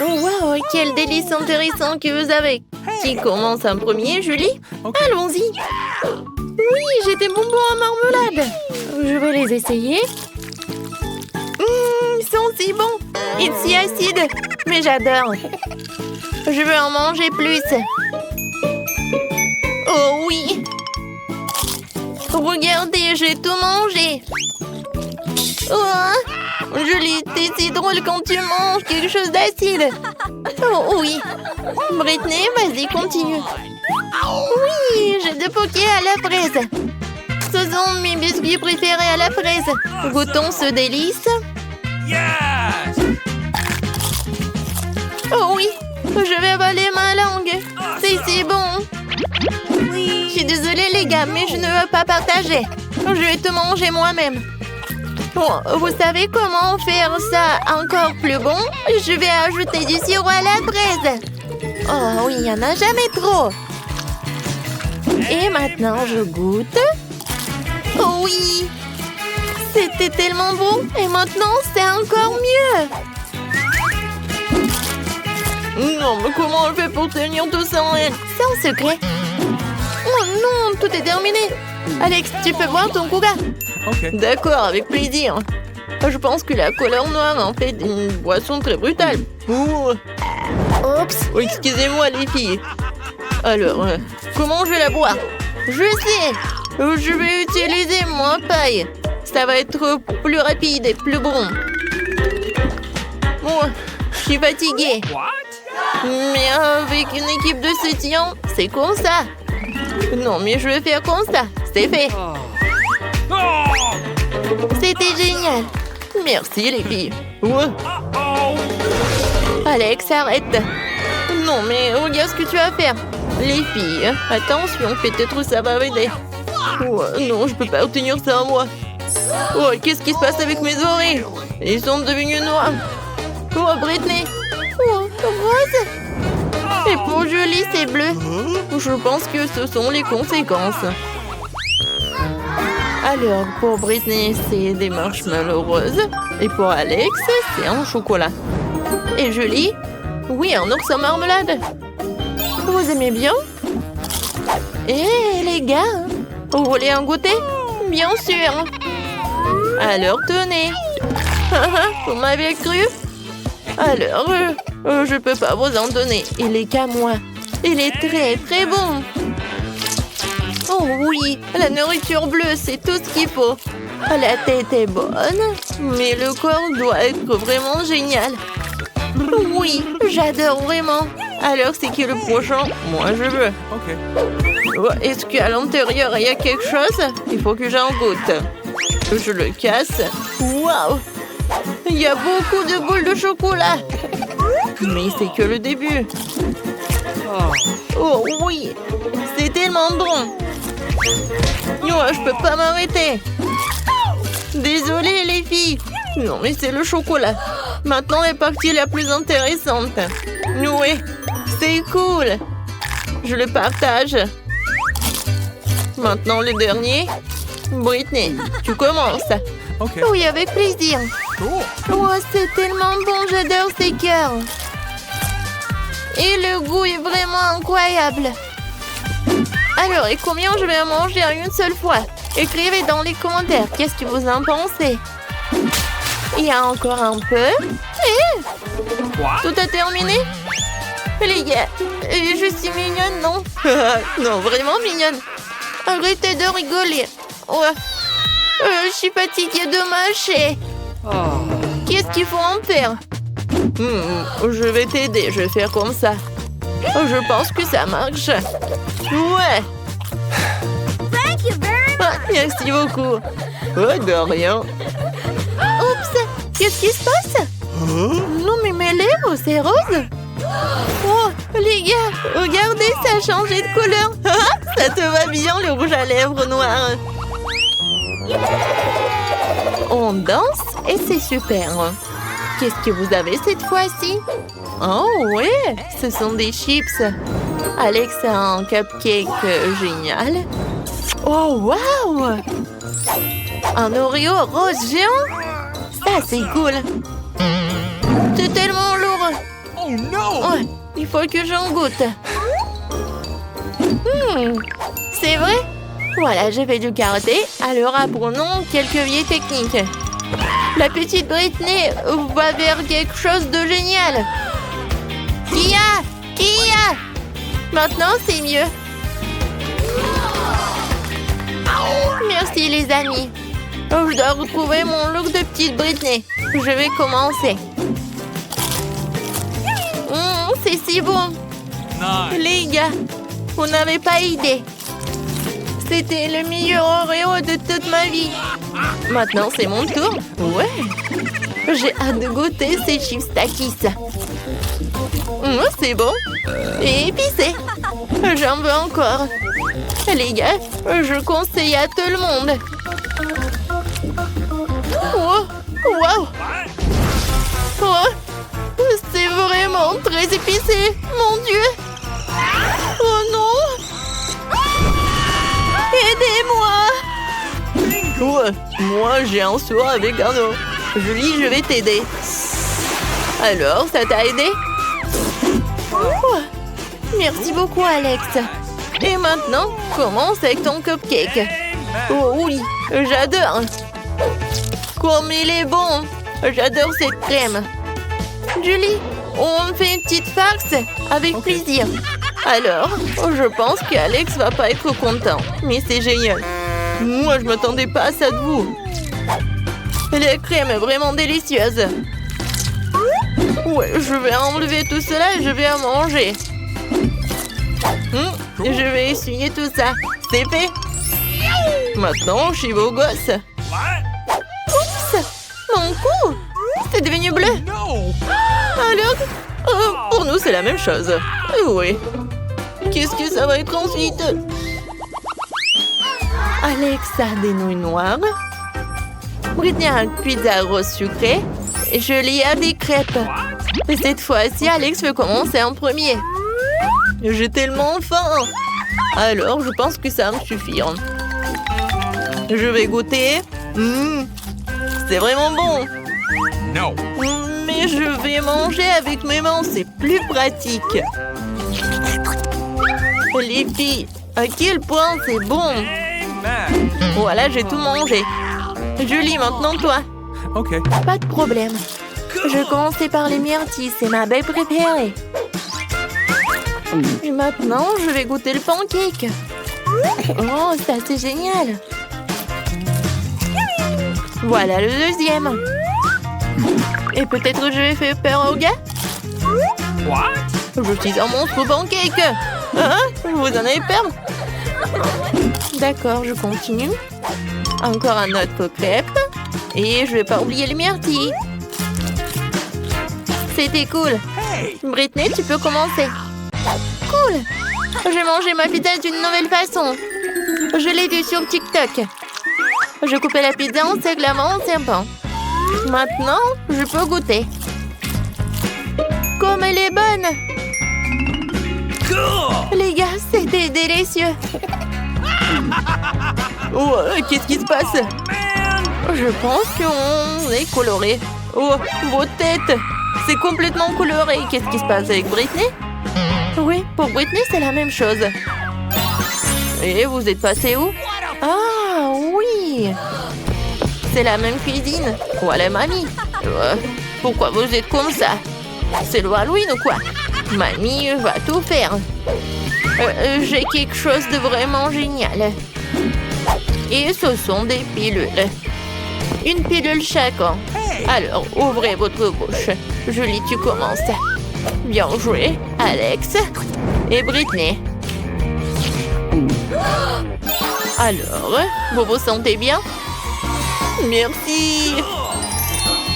Oh, wow, quel délice intéressant que vous avez. Qui commence en premier, Julie? Allons-y. Oui, j'ai des bonbons à marmelade. Je vais les essayer. Ils sont si bons et si acides. Mais j'adore. Je veux en manger plus. Oh oui. Regardez, j'ai tout mangé. Oh, Julie, t'es si drôle quand tu manges quelque chose d'acide. Oh oui. Britney, vas-y, continue. Oui, j'ai des pokés à la fraise. Ce sont mes biscuits préférés à la fraise. Goûtons ce délice. Yes! Oh oui, je vais avaler ma langue. C'est si bon. Je suis désolée les gars, mais je ne veux pas partager. Je vais tout manger moi-même. Bon, vous savez comment faire ça encore plus bon? Je vais ajouter du sirop à la fraise. Oh oui, il n'y en a jamais trop. Et maintenant, je goûte. Oh oui! C'était tellement bon. Et maintenant, c'est encore mieux. Non, mais comment on fait pour tenir tout ça en elle? C'est un secret. Oh non, tout est terminé. Alex, tu peux boire ton coca? Ok. D'accord, avec plaisir. Je pense que la couleur noire en fait une boisson très brutale. Ouh. Oups. Oh, excusez-moi les filles. Alors, comment je vais la boire? Je sais. Je vais utiliser mon paille. Ça va être plus rapide et plus bon. Bon, je suis fatiguée. What? Mais avec une équipe de soutien, c'est comme ça. Non, mais je vais faire comme ça. C'est fait. Oh! C'était génial. Merci les filles. Ouais. Oh! Alex, arrête. Non, mais regarde ce que tu vas faire. Les filles, attention, peut-être ça va m'aider. Ouais, non, je peux pas obtenir ça en moi. Oh, qu'est-ce qui se passe avec mes oreilles? Ils sont devenus noirs. Oh, Britney. Oh, rose. Et pour Julie, c'est bleu. Je pense que ce sont les conséquences. Alors, pour Britney, c'est des marshmallows roses. Et pour Alex, c'est un chocolat. Et Julie? Oui, un ours en marmelade. Vous aimez bien? Eh, les gars, vous voulez en goûter? Bien sûr. Alors, tenez. Vous m'avez cru? Alors, je peux pas vous en donner. Il est qu'à moi. Il est très, très bon. Oh oui, la nourriture bleue, c'est tout ce qu'il faut. La tête est bonne, mais le corps doit être vraiment génial. Oui, j'adore vraiment. Alors, c'est qui le prochain? Moi, je veux. Ok. Oh, est-ce qu'à l'intérieur, il y a quelque chose? Il faut que j'en goûte. Je le casse. Waouh! Il y a beaucoup de boules de chocolat. Mais c'est que le début. Oh oui, c'est tellement bon. Non, je peux pas m'arrêter. Désolée les filles. Non, mais c'est le chocolat. Maintenant est partie la plus intéressante. Oui, c'est cool. Je le partage. Maintenant le dernier. Britney, tu commences. Ok. Oui, avec plaisir. Cool. Oh, c'est tellement bon, j'adore ces cœurs. Et le goût est vraiment incroyable. Alors, et combien je vais en manger en une seule fois? Écrivez dans les commentaires, qu'est-ce que vous en pensez? Il y a encore un peu. What? Tout a terminé? Les gars, je suis mignonne, non? Non, vraiment mignonne. Arrêtez de rigoler. Ouais. Je suis fatiguée de mâcher. Oh. Qu'est-ce qu'il faut en faire? Je vais t'aider, je vais faire comme ça. Je pense que ça marche. Ouais. Ah, merci beaucoup. Oh, de rien. Oups, qu'est-ce qui se passe? Non, mais mes lèvres, c'est rose. Oh, les gars, regardez, ça a changé de couleur. Ça te va bien, le rouge à lèvres noir. On danse et c'est super. Qu'est-ce que vous avez cette fois-ci? Oh ouais, ce sont des chips. Alex a un cupcake génial. Oh wow! Un Oreo rose géant? Ça c'est cool. C'est tellement lourd. il faut que j'en goûte. C'est vrai? Voilà, je vais du karaté. Alors apprenons quelques vieilles techniques. La petite Britney va vers quelque chose de génial. Kia! Kia! Maintenant, c'est mieux. Merci les amis. Je dois retrouver mon look de petite Britney. Je vais commencer. C'est si bon. Nice. Les gars, vous n'avez pas idée. C'était le meilleur Oreo de toute ma vie. Maintenant, c'est mon tour. Ouais. J'ai hâte de goûter ces chips Takis. C'est bon. Et épicé. J'en veux encore. Les gars, je conseille à tout le monde. Oh, wow. Oh, c'est vraiment très épicé. Mon Dieu. Oh non. Aidez-moi. Ouais, moi j'ai un seau avec un eau. Julie, je vais t'aider. Alors, ça t'a aidé? Oh, merci beaucoup, Alex. Et maintenant, commence avec ton cupcake. Oh oui, j'adore. Comme il est bon. J'adore cette crème. Julie, on fait une petite farce avec plaisir. Alors, je pense qu'Alex va pas être content. Mais c'est génial. Moi, je m'attendais pas à ça de vous. La crème est vraiment délicieuse. Ouais, je vais enlever tout cela et je vais en manger. Je vais essuyer tout ça. C'est fait. Maintenant, je suis beau gosse. Oups! Mon cou! C'est devenu bleu. No. Alors, pour nous, c'est la même chose. Oui. Qu'est-ce que ça va être ensuite? Alex a des nouilles noires. Britney a une pizza rose sucrée. Et Julie a des crêpes. Et cette fois-ci, Alex veut commencer en premier. J'ai tellement faim. Alors, je pense que ça va me suffire. Je vais goûter. C'est vraiment bon. No. Mais je vais manger avec mes mains, c'est plus pratique. Les filles, à quel point c'est bon. Amen. Voilà, j'ai tout mangé. Julie, maintenant toi. Okay. Pas de problème. Je commençais par les myrtilles, c'est ma baie préférée. Et maintenant, je vais goûter le pancake. Oh, c'est assez génial. Voilà le deuxième. Et peut-être je vais faire peur aux gars. What? Je suis un monstre pancake. Hein? Vous en avez peur? D'accord, je continue. Encore un autre crêpe. Et je vais pas oublier les myrtilles. C'était cool. Hey. Britney, tu peux commencer. Cool. J'ai mangé ma pizza d'une nouvelle façon. Je l'ai vue sur TikTok. Je coupais la pizza en seglements en serpent. Maintenant, je peux goûter. Comme elle est bonne. Cool. Les gars, c'était délicieux. Oh, qu'est-ce qui se passe? Man. Je pense qu'on est coloré. Oh, vos têtes. C'est complètement coloré. Qu'est-ce qui se passe avec Britney? Oui, pour Britney, c'est la même chose. Et vous êtes passé où? Ah, oui. C'est la même cuisine. Voilà, mamie. Pourquoi vous êtes comme ça? C'est le Halloween ou quoi? Mamie va tout faire. J'ai quelque chose de vraiment génial. Et ce sont des pilules. Une pilule chacun. Alors, ouvrez votre bouche. Julie, tu commences. Bien joué, Alex et Britney. Alors, vous vous sentez bien? Merci.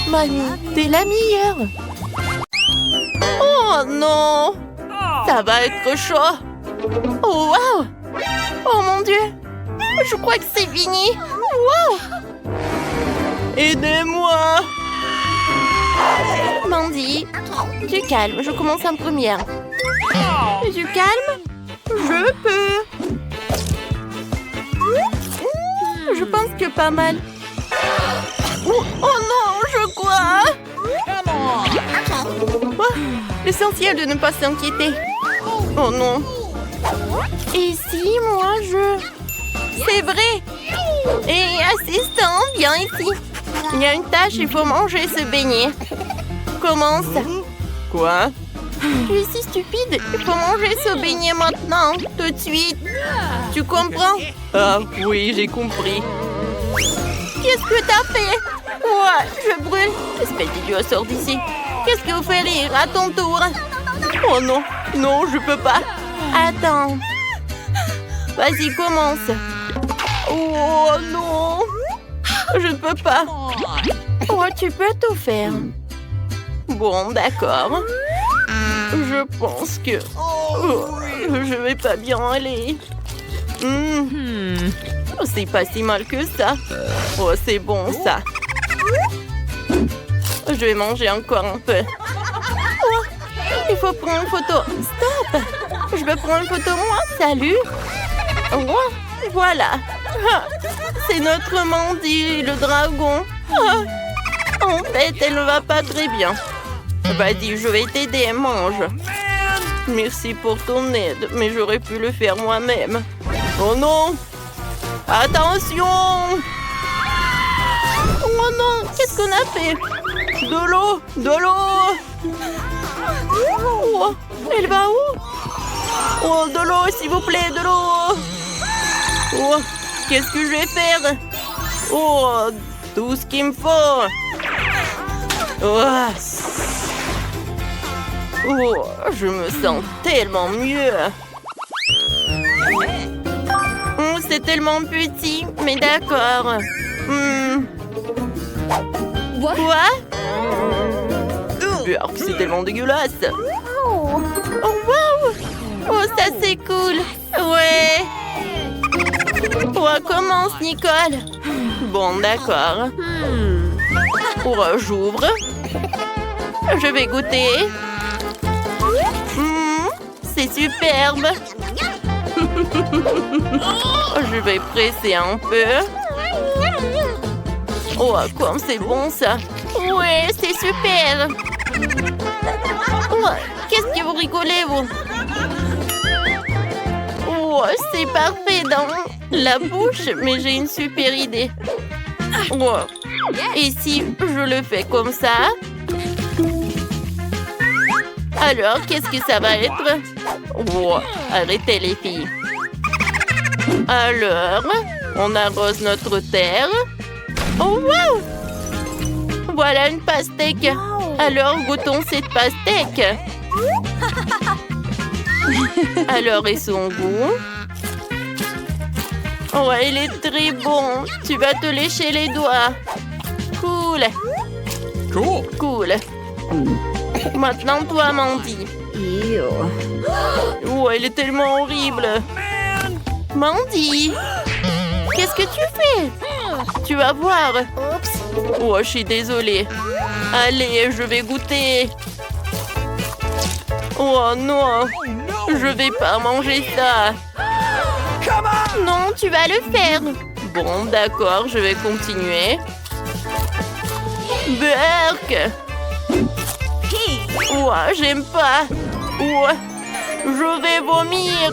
Mamie, t'es la meilleure. Oh non, ça va être chaud. Oh wow. Oh mon Dieu, je crois que c'est fini. Wow. Aidez-moi. Mandy, du calme, je commence en première. Du calme? Je peux. Je pense que pas mal. Oh non, je crois. Oh, Essentiel de ne pas s'inquiéter. Oh non. Et si moi je... C'est vrai. Et assistant, viens ici. Il y a une tâche, il faut manger ce beignet. Commence. Quoi? Tu es si stupide. Il faut manger ce beignet maintenant, tout de suite. Tu comprends? Ah oui, j'ai compris. Qu'est-ce que t'as fait? Ouais, je brûle. Espèce d'idiot, sors d'ici. Qu'est-ce qui vous fait rire? À ton tour. Oh non, non, je peux pas. Attends. Vas-y, commence. Oh non. Je ne peux pas. Oh, tu peux tout faire. Bon, d'accord. Je pense que... Oh, je vais pas bien aller. C'est pas si mal que ça. Oh, c'est bon, ça. Je vais manger encore un peu. Oh, il faut prendre une photo. Stop! Je veux prendre une photo, moi. Salut. Oh, voilà. Ah, c'est notre Mandy, le dragon. Ah, en fait, elle ne va pas très bien. Vas-y, je vais t'aider, mange. Merci pour ton aide, mais j'aurais pu le faire moi-même. Oh non! Attention! Oh non, qu'est-ce qu'on a fait? De l'eau! De l'eau! Oh, elle va où? Oh, de l'eau, s'il vous plaît, de l'eau! Oh, qu'est-ce que je vais faire? Oh, tout ce qu'il me faut! Oh. Oh, je me sens tellement mieux. Oh, c'est tellement petit, mais d'accord. Quoi? C'est tellement dégueulasse. Oh, wow! Oh, ça c'est cool. Ouais. Oh, commence, Nicole. Bon, d'accord. Oh, j'ouvre. Je vais goûter. C'est superbe. Je vais presser un peu. Oh, comme c'est bon ça. Ouais, c'est super. Oh, qu'est-ce que vous rigolez, vous? Oh, c'est parfait dans la bouche, mais j'ai une super idée. Oh. Et si je le fais comme ça? Alors, qu'est-ce que ça va être? Oh, arrêtez les filles. Alors, on arrose notre terre. Oh, wow! Voilà une pastèque. Alors, goûtons cette pastèque. Alors, et son goût? Oh, il est très bon. Tu vas te lécher les doigts. Cool. Cool. Cool. Maintenant, toi, Mandy. Oh, elle est tellement horrible. Mandy, qu'est-ce que tu fais? Tu vas voir. Oh, je suis désolée. Allez, je vais goûter. Oh non, je vais pas manger ça. Non, tu vas le faire. Bon, d'accord, je vais continuer. Burk. Oh, j'aime pas. Oh, je vais vomir.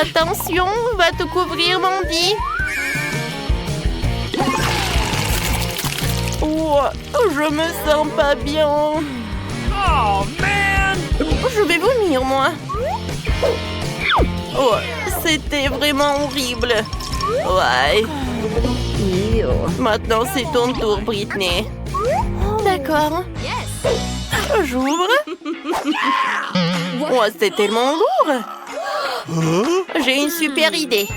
Attention, va te couvrir, Mandy. Oh, je me sens pas bien. Oh, man! Je vais vomir, moi. Oh, c'était vraiment horrible. Ouais. Maintenant, c'est ton tour, Britney. D'accord. J'ouvre. Oh, c'est tellement lourd. J'ai une super idée.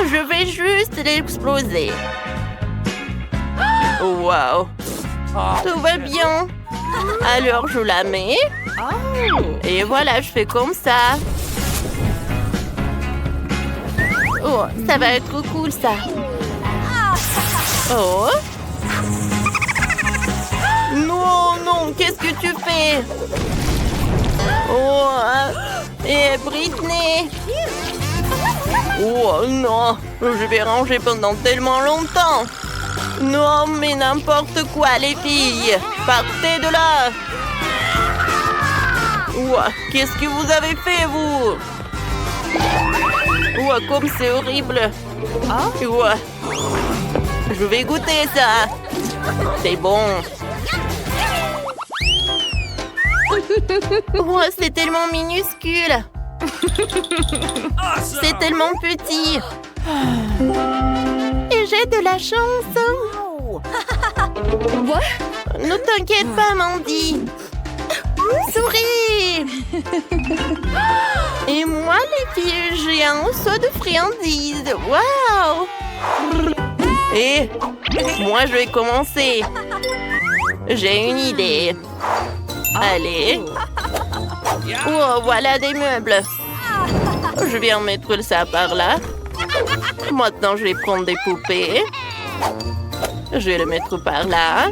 Je vais juste l'exploser. Wow. Tout va bien. Alors, je la mets. Et voilà, je fais comme ça. Oh, ça va être cool, ça. Oh. Non, non, qu'est-ce que tu fais? Oh, et Britney. Oh non, je vais ranger pendant tellement longtemps. Non, mais n'importe quoi, les filles. Partez de là. Ouah, qu'est-ce que vous avez fait, vous? Ouah, comme c'est horrible. Ouah. Je vais goûter ça. C'est bon. Ouah, c'est tellement minuscule. C'est tellement petit. Et j'ai de la chance. Ne t'inquiète pas, Mandy. Souris. Et moi, les filles, j'ai un seau de friandises. Waouh. Et moi, je vais commencer. J'ai une idée. Allez. Oh, voilà des meubles. Je vais en mettre ça par là. Maintenant, je vais prendre des poupées. Je vais le mettre par là.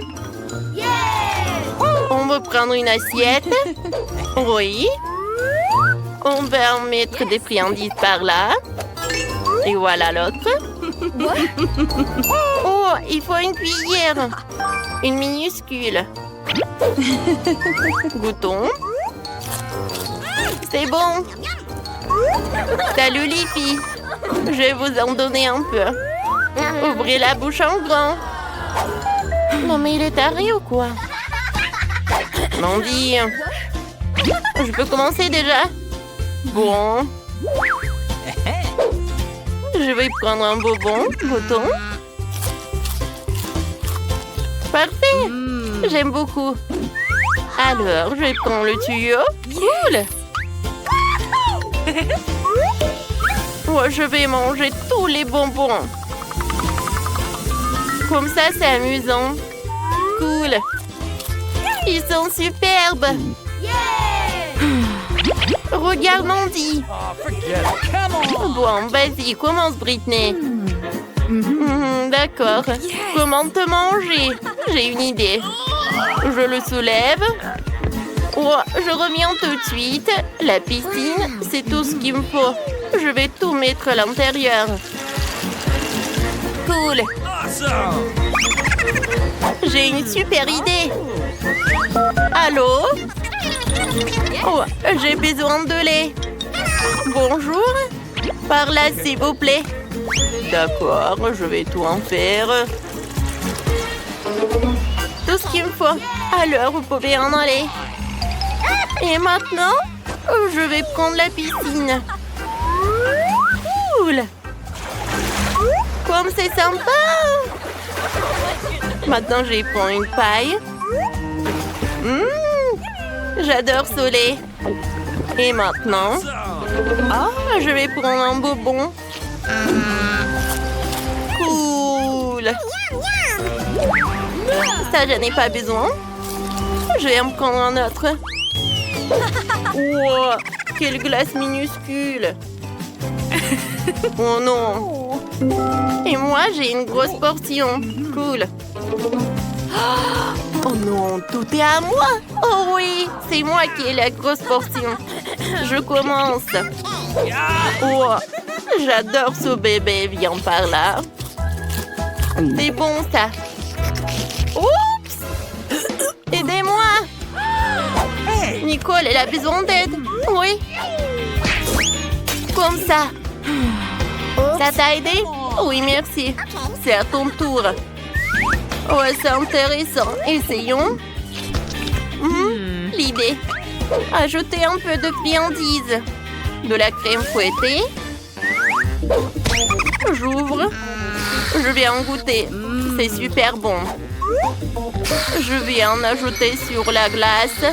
On va prendre une assiette. Oui. On va en mettre des friandises par là. Et voilà l'autre. Oh, il faut une cuillère. Une minuscule. Goûtons. C'est bon. Salut les filles. Je vais vous en donner un peu. Ouvrez la bouche en grand. Non mais il est taré ou quoi? Mandy. Je peux commencer déjà? Bon. Je vais prendre un bonbon. Goûtons. Parfait. J'aime beaucoup. Alors, je vais prendre le tuyau. Cool. Ouais, je vais manger tous les bonbons. Comme ça, c'est amusant. Cool. Ils sont superbes. Regarde Mandy. Bon, vas-y, commence Britney. D'accord. Comment te manger? J'ai une idée. Je le soulève. Oh, je reviens tout de suite. La piscine, c'est tout ce qu'il me faut. Je vais tout mettre à l'intérieur. Cool. J'ai une super idée. Allô? Oh, j'ai besoin de lait. Bonjour. Par là, s'il vous plaît. D'accord, je vais tout en faire. Tout ce qu'il me faut. Alors, vous pouvez en aller. Et maintenant, je vais prendre la piscine. Cool. Comme c'est sympa. Maintenant, je vais prendre une paille. J'adore ce lait. Et maintenant, je vais prendre un bonbon. Cool. Ça, je n'ai pas besoin. Je vais en prendre un autre. Wow, quelle glace minuscule. Oh non. Et moi, j'ai une grosse portion. Cool. Oh non, tout est à moi. Oh oui, c'est moi qui ai la grosse portion. Je commence. Oh, j'adore ce bébé. Viens par là. C'est bon, ça. Oups. Aidez-moi. Nicole, elle a besoin d'aide. Oui. Comme ça. Ça t'a aidé? Oui, merci. C'est à ton tour. Ouais, c'est intéressant. Essayons. L'idée. Ajouter un peu de friandises. De la crème fouettée. J'ouvre. Je vais en goûter. C'est super bon. Je vais en ajouter sur la glace.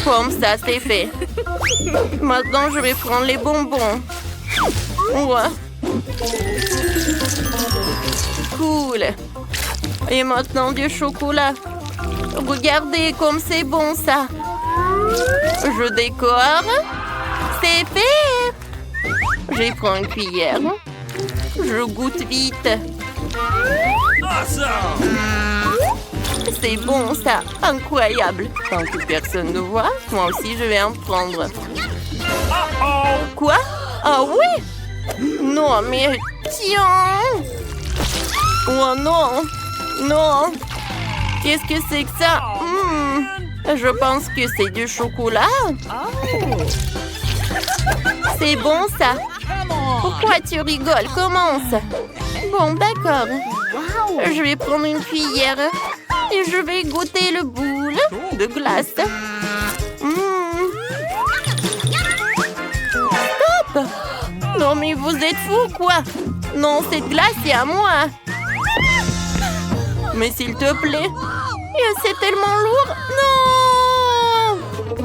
Comme ça, c'est fait. Maintenant, je vais prendre les bonbons. Ouais. Cool. Et maintenant, du chocolat. Regardez comme c'est bon, ça. Je décore. C'est fait. Je prends une cuillère. Je goûte vite. C'est bon, ça. Incroyable. Tant que personne ne voit, moi aussi, je vais en prendre. Quoi? Ah oui? Non, mais tiens. Oh non! Non! Qu'est-ce que c'est que ça? Je pense que c'est du chocolat. C'est bon ça. Pourquoi tu rigoles? Commence. Bon, d'accord. Je vais prendre une cuillère et je vais goûter le boule de glace. Stop! Non mais vous êtes fous quoi? Non, cette glace c'est à moi. Mais s'il te plaît. C'est tellement lourd.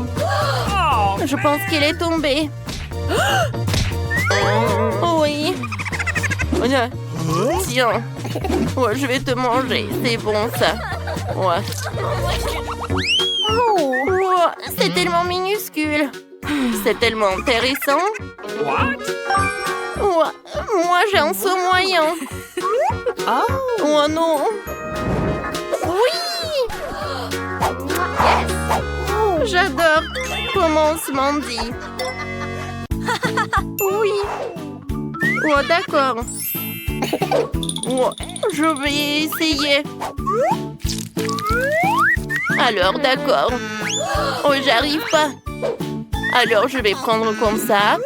Non! Je pense qu'il est tombé. Oui. Tiens. Ouais, je vais te manger. C'est bon ça. Ouais. Oh, c'est tellement minuscule. C'est tellement intéressant. Ouais, moi j'ai un saut moyen. Oh non. Oui. J'adore. Commence, Mandy. Oui. Oh, d'accord. Oh, je vais essayer. Alors, d'accord. Oh, j'arrive pas. Alors, je vais prendre comme ça.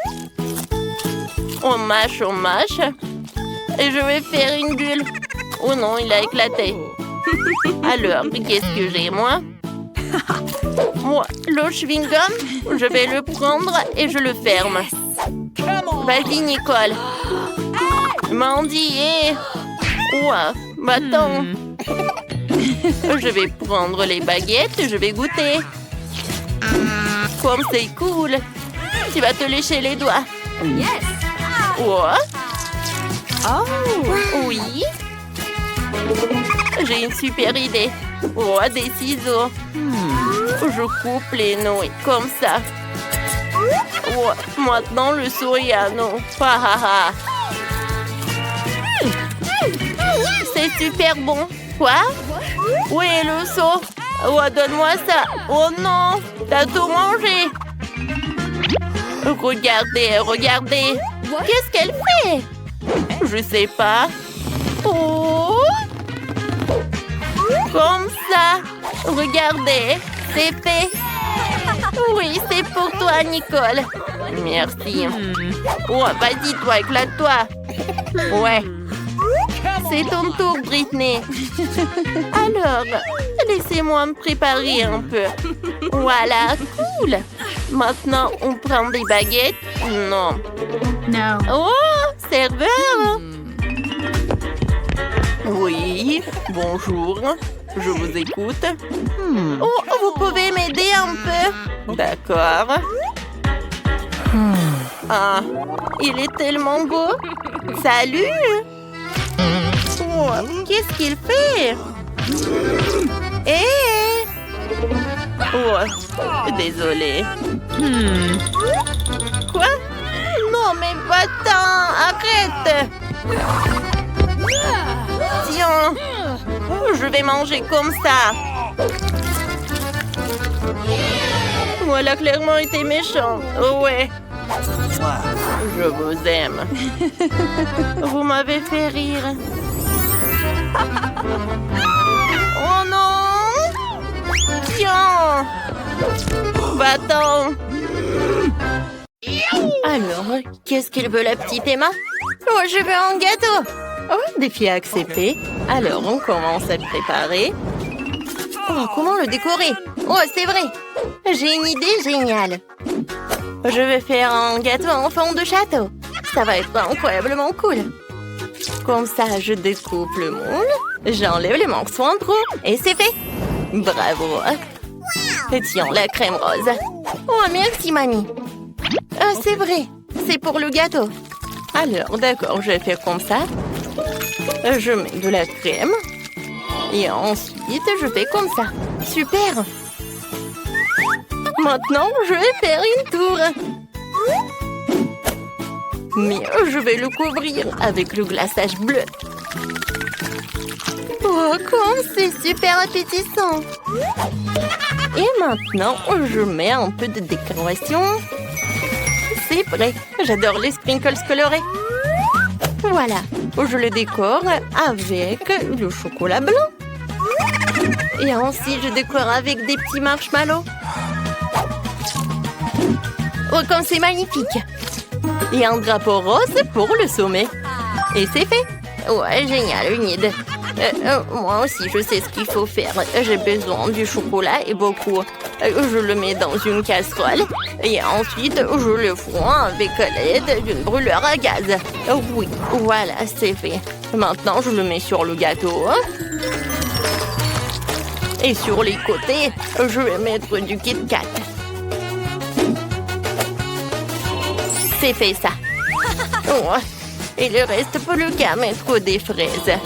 On mâche. Et je vais faire une bulle. Oh non, il a éclaté. Alors, qu'est-ce que j'ai, moi? Moi, le chewing-gum, je vais le prendre et je le ferme. Vas-y, Nicole. Mandy, ouais, attends. Je vais prendre les baguettes et je vais goûter. Comme c'est cool. Tu vas te lécher les doigts. Ouais. Oui. J'ai une super idée. Oh, des ciseaux. Je coupe les nouilles comme ça. Oh, maintenant le sourire à nous. C'est super bon. Quoi? Où est le seau? Oh, donne-moi ça. Oh non, t'as tout mangé. Regardez. Qu'est-ce qu'elle fait? Je sais pas. Oh. Comme ça. Regardez, c'est fait. Oui, c'est pour toi, Nicole. Merci. Oh, vas-y, toi, éclate-toi. Ouais. C'est ton tour, Britney. Alors, laissez-moi me préparer un peu. Voilà, cool. Maintenant, on prend des baguettes. Non. Oh, serveur. Oui, bonjour. Je vous écoute. Oh, vous pouvez m'aider un peu? D'accord. Ah, il est tellement beau. Salut. Oh, qu'est-ce qu'il fait? Oh, désolé. Quoi? Non, mais va-t'en, arrête. Tiens, je vais manger comme ça. Voilà, clairement été méchant. Oh ouais. Je vous aime. Vous m'avez fait rire. Oh non! Tiens! Va-t'en! Alors, qu'est-ce qu'il veut la petite Emma? Oh, je veux un gâteau! Oh, défi accepté. Alors, on commence à le préparer. Oh, comment le décorer? Oh, c'est vrai! J'ai une idée géniale. Je vais faire un gâteau en forme de château. Ça va être incroyablement cool. Comme ça, je découpe le moule. J'enlève les morceaux en trop. Et c'est fait. Bravo. Et tiens, la crème rose. Oh, merci, mamie. C'est vrai. C'est pour le gâteau. Alors, d'accord, je vais faire comme ça. Je mets de la crème. Et ensuite, je fais comme ça. Super. Maintenant, je vais faire une tour. Mais je vais le couvrir avec le glaçage bleu. Oh, comme c'est super appétissant. Et maintenant, je mets un peu de décoration. C'est prêt. J'adore les sprinkles colorés. Voilà. Je le décore avec le chocolat blanc. Et ensuite, je décore avec des petits marshmallows. Oh, comme c'est magnifique! Et un drapeau rose pour le sommet. Et c'est fait! Ouais, génial, une idée. Moi aussi, je sais ce qu'il faut faire. J'ai besoin du chocolat et beaucoup. Je le mets dans une casserole et ensuite je le fonds avec l'aide d'une brûleur à gaz. Oui, voilà, c'est fait. Maintenant, je le mets sur le gâteau. Et sur les côtés, je vais mettre du Kit Kat. C'est fait ça. Oh, il ne reste plus qu'à mettre des fraises.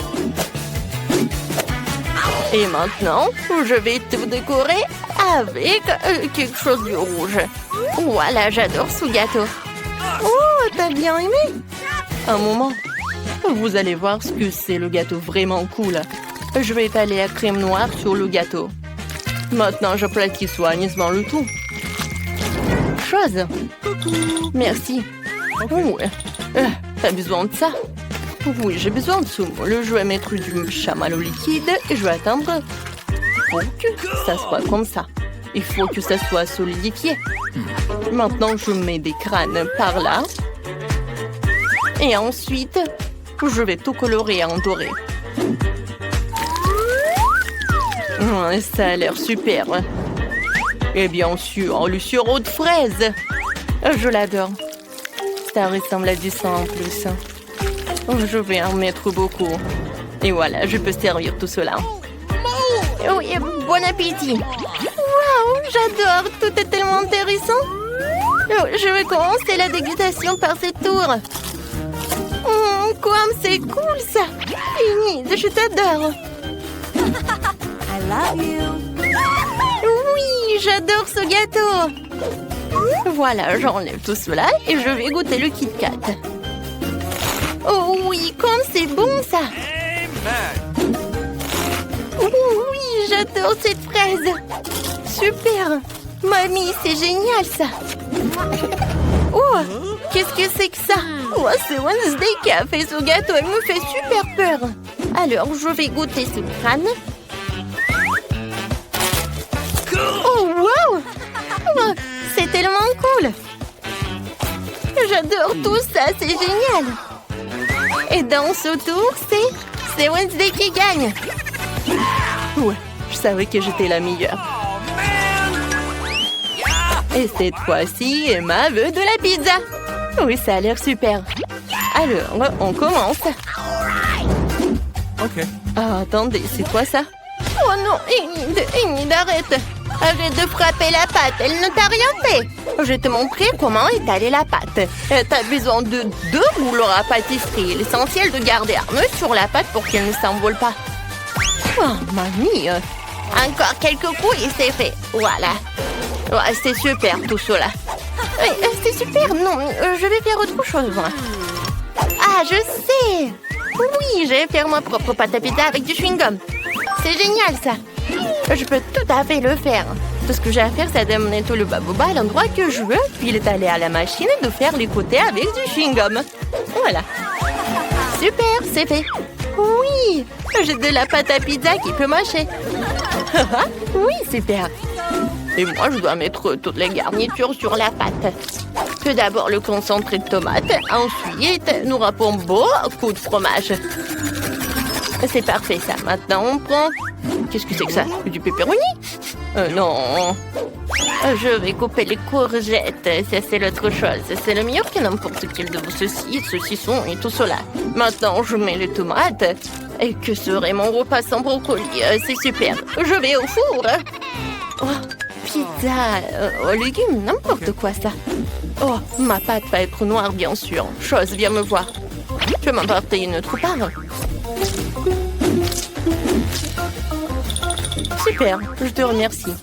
Et maintenant, je vais tout décorer avec quelque chose de rouge. Voilà, j'adore ce gâteau. Oh, t'as bien aimé? Un moment. Vous allez voir ce que c'est le gâteau vraiment cool. Je vais étaler la crème noire sur le gâteau. Maintenant, j'aplatis soigneusement le tout. Chose. Merci. Oh, t'as besoin de ça? Oui, j'ai besoin de ce moule. Je vais mettre du chamallow liquide et je vais attendre pour que ça soit comme ça. Il faut que ça soit solidifié. Maintenant, je mets des crânes par là. Et ensuite, je vais tout colorer en doré. Ça a l'air super. Et bien sûr, le sirop de fraise. Je l'adore. Ça ressemble à du sang en plus. Je vais en mettre beaucoup. Et voilà, je peux servir tout cela. Oui, bon appétit. Waouh, j'adore. Tout est tellement intéressant. Je vais commencer la dégustation par cette tour. Comme c'est cool ça. Enid, je t'adore. I love you. Oui, j'adore ce gâteau. Voilà, j'enlève tout cela et je vais goûter le Kit Kat. Oh oui, comme c'est bon ça. Amen. Oui, j'adore cette fraise. Super. Mamie, c'est génial ça. Oh, qu'est-ce que c'est que ça? Oh, c'est Wednesday qui a fait ce gâteau. Elle me fait super peur. Alors, je vais goûter ce crâne. Oh, wow. Oh, c'est tellement cool. J'adore tout ça, c'est génial. Et dans ce tour, c'est Wednesday qui gagne. Ouais, je savais que j'étais la meilleure. Oh, man. Et cette fois-ci, Emma veut de la pizza. Oui, ça a l'air super. Alors, on commence. OK. Ah, attendez, c'est quoi ça? Oh non, Enid, arrête. Arrête de frapper la pâte, elle ne t'a rien fait. Je vais te montrer comment étaler la pâte. T'as besoin de 2 rouleaux à pâtisserie. L'essentiel de garder un nœud sur la pâte pour qu'elle ne s'envole pas. Oh, mamie. Encore quelques coups et c'est fait. Voilà. Ouais, c'est super tout cela. C'est super, non, je vais faire autre chose. Moi. Ah, je sais. Oui, je vais faire ma propre pâte à pizza avec du chewing-gum. C'est génial ça. Je peux tout à fait le faire. Tout ce que j'ai à faire, c'est d'amener tout le baboba à l'endroit que je veux, puis l'étaler à la machine et de faire les côtés avec du chewing-gum. Voilà. Super, c'est fait. Oui, j'ai de la pâte à pizza qui peut mâcher. Oui, super. Et moi, je dois mettre toutes les garnitures sur la pâte. Tout d'abord, le concentré de tomate. Ensuite, nous râpons beaucoup de fromage. C'est parfait, ça. Maintenant, on prend... Qu'est-ce que c'est que ça? Du pepperoni? Non. Je vais couper les courgettes. Ça, c'est l'autre chose. C'est le meilleur que n'importe quel de vos saucissons et tout cela. Maintenant, je mets les tomates. Et que serait mon repas sans brocoli? C'est super. Je vais au four. Oh, pizza. Aux légumes, n'importe quoi, ça. Oh, ma pâte va être noire, bien sûr. Chose, viens me voir. Tu veux m'apporter une autre part? Super, je te remercie.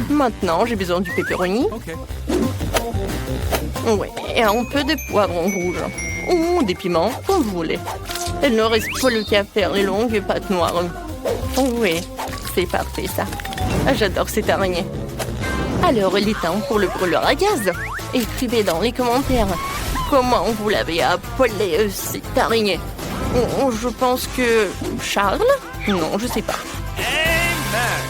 Maintenant, j'ai besoin du pepperoni. OK. Ouais, et un peu de poivron rouge. Ou des piments, comme vous voulez. Il ne reste plus qu'à faire les longues pâtes noires. Oui, c'est parfait ça. J'adore cette araignée. Alors, il est temps pour le brûleur à gaz. Écrivez dans les commentaires. Comment vous l'avez appelé, cette araignée? Je pense que... Charles? Non, je sais pas. Amen.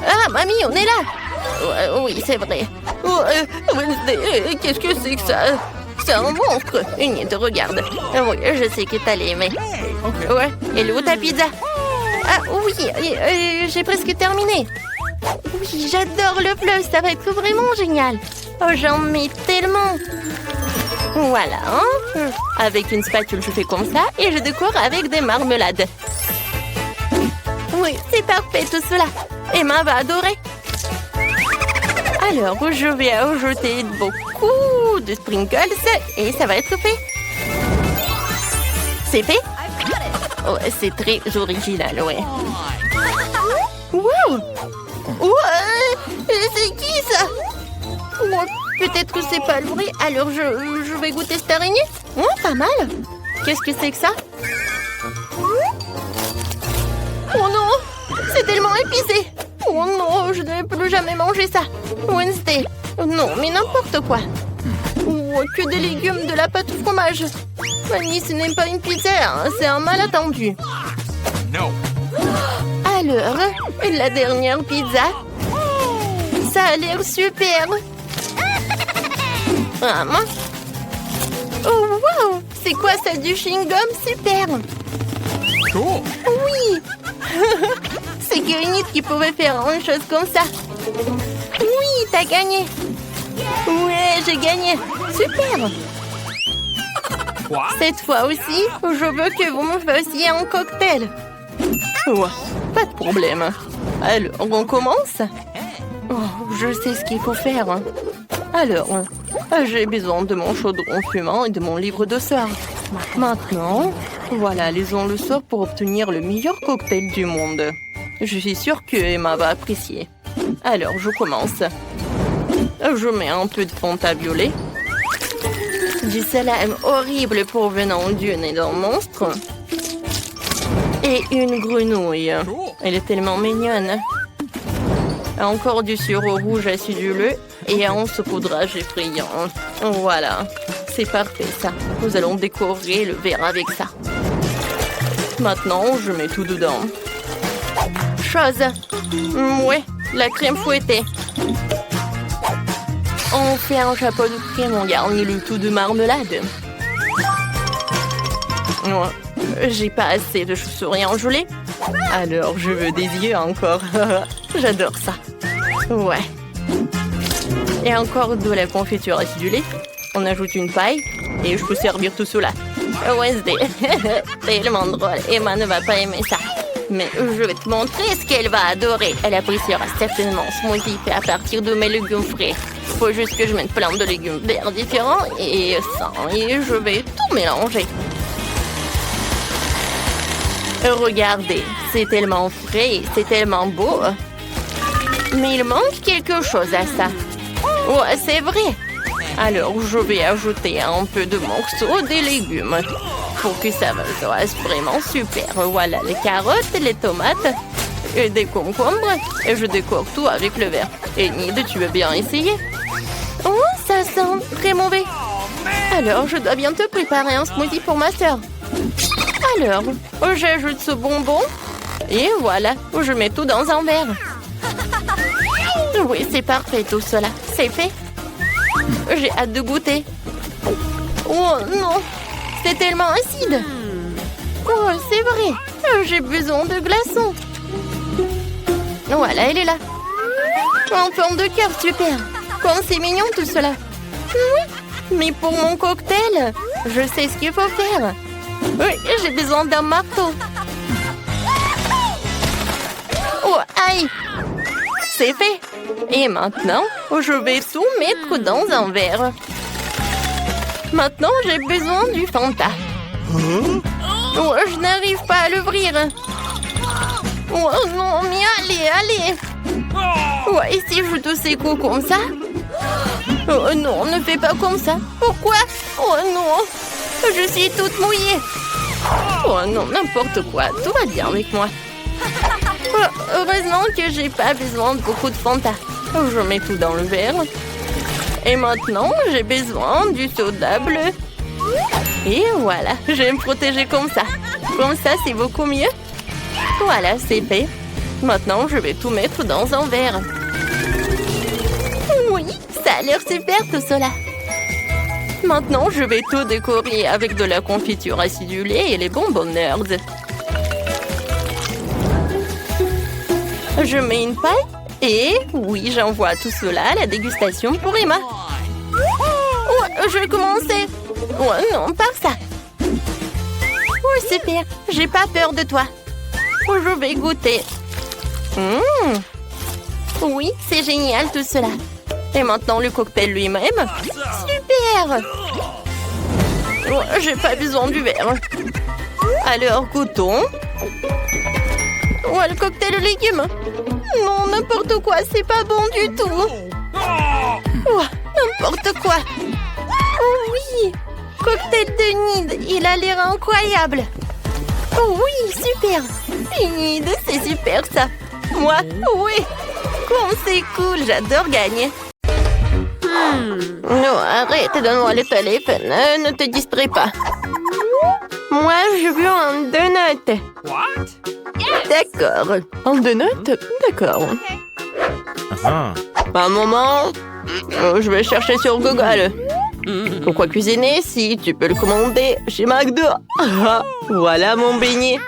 Ah, mamie, on est là! Oui, c'est vrai. Wednesday, qu'est-ce que c'est que ça? C'est un monstre. Enid, regarde. Oui, je sais que t'as l'aimer. Ouais, et où ta pizza? Ah oui, j'ai presque terminé. Oui, j'adore le fleuve, ça va être vraiment génial. Oh, j'en mets tellement. Voilà, hein? Avec une spatule, je fais comme ça et je décore avec des marmelades. Oui, c'est parfait tout cela. Emma va adorer. Alors, je vais ajouter beaucoup de sprinkles et ça va être fait. C'est fait? Oh, c'est très original, ouais. Wow! Ouais, c'est qui ça? Oh, peut-être que c'est pas le vrai. Alors je vais goûter cette araignée. Oh, pas mal. Qu'est-ce que c'est que ça? Oh non, c'est tellement épicé. Oh non, je ne vais plus jamais manger ça. Wednesday. Non, mais n'importe quoi. Oh, que des légumes, de la pâte au fromage. Fanny, ce n'est pas une pizza, hein, c'est un malentendu. No. Alors, la dernière pizza. Ça a l'air super. Ah, mince. Oh, wow! C'est quoi ça, du chewing-gum? Super! Cool. Oui! C'est que Enid qui pouvait faire une chose comme ça. Oui, t'as gagné! Ouais, j'ai gagné! Super! Quoi? Cette fois aussi, je veux que vous me fassiez un cocktail. Ouais, pas de problème. Alors, on commence? Oh, je sais ce qu'il faut faire. Alors, j'ai besoin de mon chaudron fumant et de mon livre de sort. Maintenant, voilà, lisons le sort pour obtenir le meilleur cocktail du monde. Je suis sûre que Emma va apprécier. Alors, je commence. Je mets un peu de Fanta violet. Du salame horrible provenant du nez d'un monstre. Et une grenouille. Elle est tellement mignonne. Encore du sirop rouge aciduleux et un saupoudrage effrayant. Voilà, c'est parfait ça. Nous allons décorer le verre avec ça. Maintenant, je mets tout dedans. Chose. Ouais, la crème fouettée. On fait un chapeau de crème, on garnit le tout de marmelade. Ouais, j'ai pas assez de chauves-souris en gelée. Alors, je veux des yeux encore. J'adore ça. Ouais. Et encore de la confiture acidulée. On ajoute une paille et je peux servir tout cela. Wednesday, tellement drôle. Emma ne va pas aimer ça. Mais je vais te montrer ce qu'elle va adorer. Elle appréciera certainement ce smoothie fait à partir de mes légumes frais. Faut juste que je mette plein de légumes verts différents et ça. Et je vais tout mélanger. Regardez, c'est tellement frais, c'est tellement beau. Mais il manque quelque chose à ça. Oh, c'est vrai. Alors, je vais ajouter un peu de morceaux des légumes pour que ça soit vraiment super. Voilà, les carottes, les tomates et des concombres. Et je décore tout avec le verre. Enid, tu veux bien essayer? Oh, ça sent très mauvais. Alors, je dois bientôt préparer un smoothie pour ma sœur. Alors, j'ajoute ce bonbon. Et voilà, je mets tout dans un verre. Oui, c'est parfait tout cela. C'est fait. J'ai hâte de goûter. Oh non, c'est tellement acide. Oh, c'est vrai. J'ai besoin de glaçons. Voilà, elle est là. En forme de cœur, super. Comme c'est mignon tout cela. Oui, mais pour mon cocktail, je sais ce qu'il faut faire. Oui, j'ai besoin d'un marteau. Oh, aïe. C'est fait. Et maintenant, je vais tout mettre dans un verre. Maintenant, j'ai besoin du Fanta. Oh, je n'arrive pas à l'ouvrir. Oh non, mais allez. Ouais, et si je te secoue comme ça? Oh non, ne fais pas comme ça. Pourquoi? Oh non, je suis toute mouillée. Oh non, n'importe quoi, tout va bien avec moi. Oh, heureusement que j'ai pas besoin de beaucoup de Fanta. Je mets tout dans le verre. Et maintenant, j'ai besoin du soda bleu. Et voilà, je vais me protéger comme ça. Comme ça, c'est beaucoup mieux. Voilà, c'est fait. Maintenant, je vais tout mettre dans un verre. Oui, ça a l'air super tout cela. Maintenant, je vais tout décorer avec de la confiture acidulée et les bonbons nerds. Je mets une paille et oui, j'envoie tout cela à la dégustation pour Emma. Ouais, je vais commencer. Ouais, non, par ça. Oh, super. J'ai pas peur de toi. Je vais goûter. Oui, c'est génial tout cela. Et maintenant, le cocktail lui-même. Super. Oh, j'ai pas besoin du verre. Alors, goûtons. Ouais, le cocktail aux légumes. Non, n'importe quoi, c'est pas bon du tout. Oh, n'importe quoi. Oh oui, cocktail de Enid, il a l'air incroyable. Oh oui, super. Enid, c'est super ça. Moi, oui. Comme c'est cool, j'adore gagner. Non, arrête, donne-moi le téléphone, ne te distrais pas. Moi, je veux un donut. What? D'accord. Un donut? D'accord. Un moment. Je vais chercher sur Google. Pourquoi cuisiner si tu peux le commander chez McDo? Voilà mon beignet.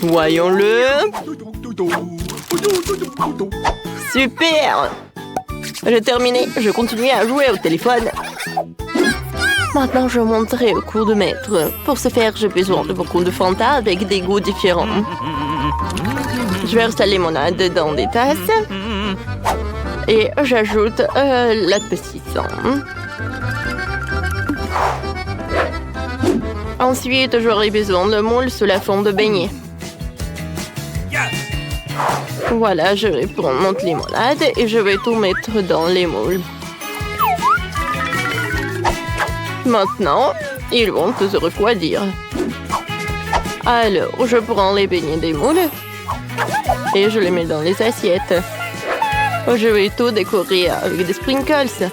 Voyons-le. Super. J'ai terminé. Je continue à jouer au téléphone. Maintenant, je monterai au cours de maître. Pour ce faire, j'ai besoin de beaucoup de Fanta avec des goûts différents. Je verse la limonade dans des tasses. Et j'ajoute l'appétissant. Ensuite, j'aurai besoin de moule sous la forme de beignet. Voilà, je vais prendre mon limonade et je vais tout mettre dans les moules. Maintenant, ils vont se refroidir. Alors, je prends les beignets des moules et je les mets dans les assiettes. Je vais tout décorer avec des sprinkles.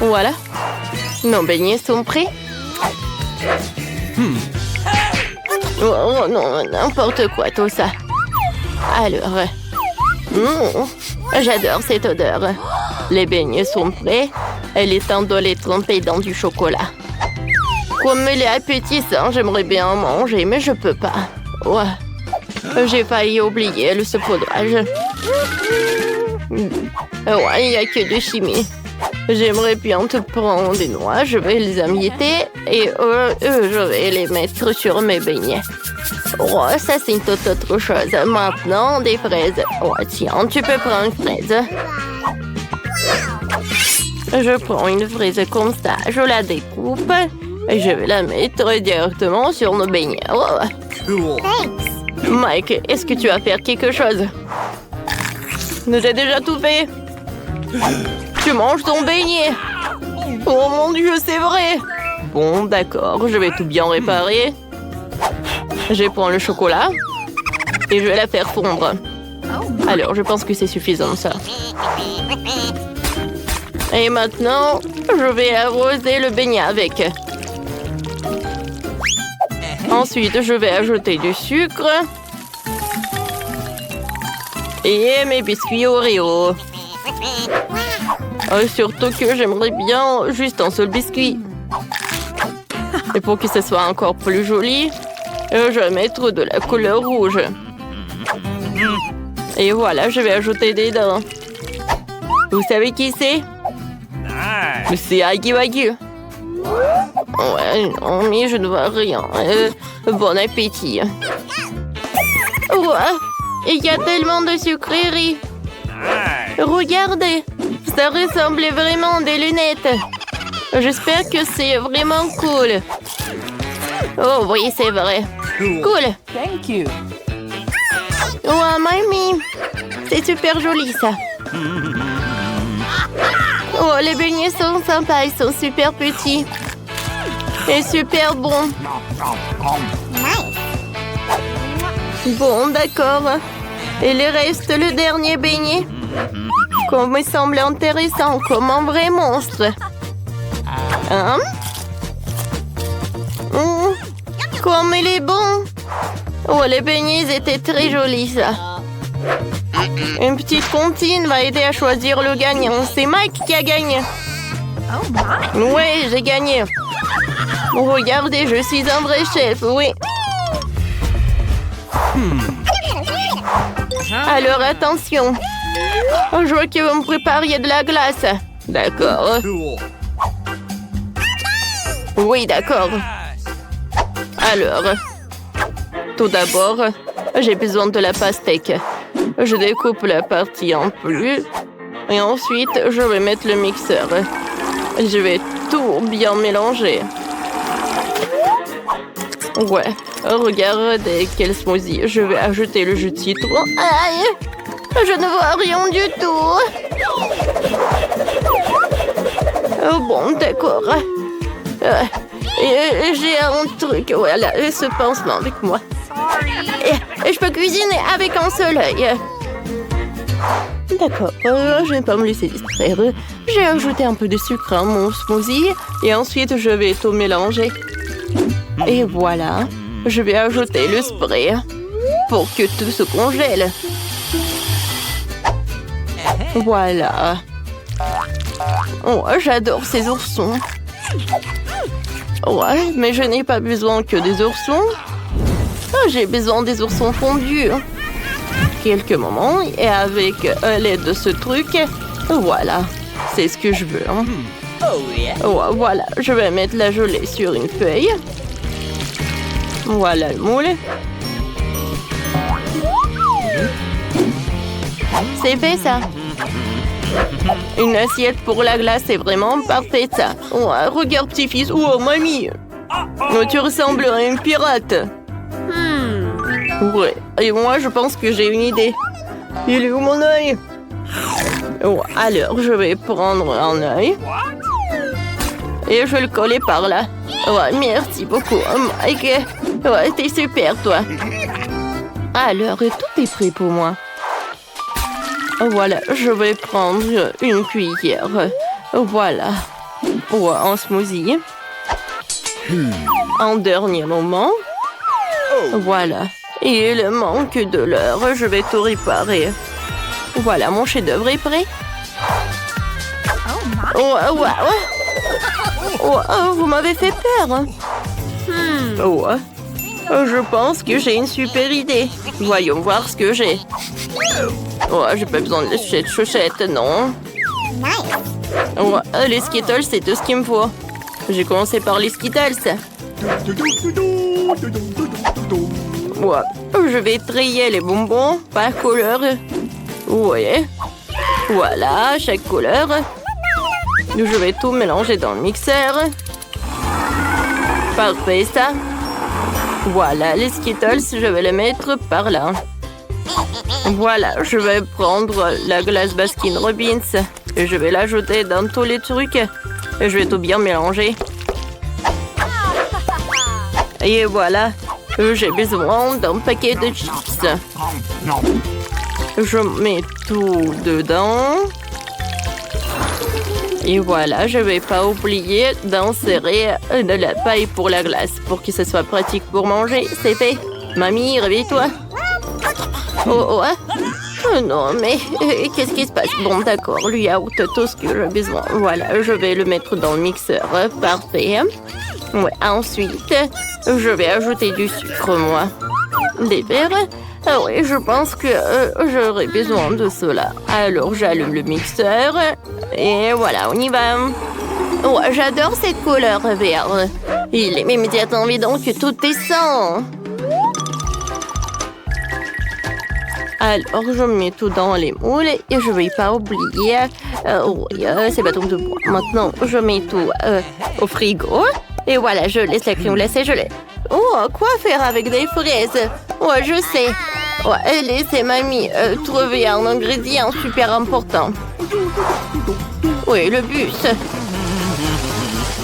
Voilà. Nos beignets sont prêts. Oh non, n'importe quoi tout ça. Alors, j'adore cette odeur. Les beignets sont prêts. Il est temps de les tremper dans du chocolat. Comme il est appétissant, j'aimerais bien en manger, mais je peux pas. Ouais. J'ai failli oublier le saupoudrage. Ouais, il n'y a que de chimie. J'aimerais bien te prendre des noix, je vais les emietter et je vais les mettre sur mes beignets. Oh, ça c'est une toute autre chose. Maintenant, des fraises. Oh, tiens, tu peux prendre une fraise. Je prends une fraise comme ça, je la découpe et je vais la mettre directement sur nos beignets. Oh. Cool. Mike, est-ce que tu vas faire quelque chose? J'ai déjà tout fait. Tu manges ton beignet. Oh mon Dieu, c'est vrai. Bon, d'accord, je vais tout bien réparer. Je prends le chocolat et je vais la faire fondre. Alors, je pense que c'est suffisant, ça. Et maintenant, je vais arroser le beignet avec. Ensuite, je vais ajouter du sucre. Et mes biscuits Oreo. Surtout que j'aimerais bien juste un seul biscuit. Et pour que ce soit encore plus joli, je vais mettre de la couleur rouge. Et voilà, je vais ajouter des dents. Vous savez qui c'est? Nice. C'est Aggy Wagyu. Ouais, non, mais je ne vois rien. Bon appétit. Ouais, il y a tellement de sucreries. Nice. Regardez, ça ressemble vraiment à des lunettes. J'espère que c'est vraiment cool. Oh oui, c'est vrai. Cool. Thank you. Ouais, mamie, c'est super joli ça. Oh, les beignets sont sympas, ils sont super petits. Et super bons. Bon, d'accord. Il reste le dernier beignet. Comme il semble intéressant, comme un vrai monstre. Hein? Comme il est bon. Oh, les beignets étaient très jolis, ça. Une petite comptine va aider à choisir le gagnant. C'est Mike qui a gagné. Oui, j'ai gagné. Regardez, je suis un vrai chef, oui. Alors, attention. Je vois que vous me prépariez de la glace. D'accord. Oui, d'accord. Alors, tout d'abord, j'ai besoin de la pastèque. Je découpe la partie en plus. Et ensuite, je vais mettre le mixeur. Je vais tout bien mélanger. Ouais, regardez quel smoothie. Je vais ajouter le jus de citron. Aïe! Je ne vois rien du tout. Bon, d'accord. J'ai un truc, voilà, ce pansement avec moi. Et je peux cuisiner avec un seul œil. D'accord, je ne vais pas me laisser distraire. J'ai ajouté un peu de sucre à mon smoothie et ensuite je vais tout mélanger. Et voilà, je vais ajouter le spray pour que tout se congèle. Voilà. Oh, j'adore ces oursons. Ouais, mais je n'ai pas besoin que des oursons. J'ai besoin des oursons fondus. Quelques moments et avec l'aide de ce truc, voilà, c'est ce que je veux. Voilà, je vais mettre la gelée sur une feuille. Voilà le moule. C'est fait ça. Une assiette pour la glace, c'est vraiment parfait ça. Regarde petit-fils, mamie. Tu ressembles à une pirate. Ouais, et moi je pense que j'ai une idée. Il est où mon œil? Alors je vais prendre un œil. Et je vais le coller par là. Ouais, merci beaucoup, Mike. Ouais, t'es super, toi. Alors, tout est prêt pour moi. Voilà, je vais prendre une cuillère. Voilà. Ouais, un smoothie. En dernier moment. Voilà. Et il manque de l'heure. Je vais tout réparer. Voilà, mon chef-d'œuvre est prêt. Vous m'avez fait peur. Je pense que j'ai une super idée. Voyons voir ce que j'ai. J'ai pas besoin de cette chaussette, non. Les Skittles, c'est tout ce qu'il me faut. J'ai commencé par les Skittles. Je vais trier les bonbons par couleur. Voilà, chaque couleur. Je vais tout mélanger dans le mixeur. Parfait, ça. Voilà, les Skittles, je vais les mettre par là. Voilà, je vais prendre la glace Baskin Robbins. Et je vais l'ajouter dans tous les trucs. Et je vais tout bien mélanger. Et voilà, j'ai besoin d'un paquet de chips. Je mets tout dedans. Et voilà, je ne vais pas oublier d'insérer de la paille pour la glace pour que ce soit pratique pour manger. C'est fait. Mamie, réveille-toi. Non, mais qu'est-ce qui se passe? Bon, d'accord, le yaourt, tout ce que j'ai besoin. Voilà, je vais le mettre dans le mixeur. Parfait. Ouais, ensuite, je vais ajouter du sucre, moi. Des verres. Oui, je pense que j'aurai besoin de cela. Alors, j'allume le mixeur. Et voilà, on y va. J'adore cette couleur vert. Il est immédiatement évident que tout est sain. Alors, je mets tout dans les moules et je ne vais pas oublier ces bâtons de bois. Maintenant, je mets tout au frigo. Et voilà, je laisse la crème glacée, je laisse. Quoi faire avec des fraises? Je sais. Laissez mamie trouver un ingrédient super important. Oui, le bus.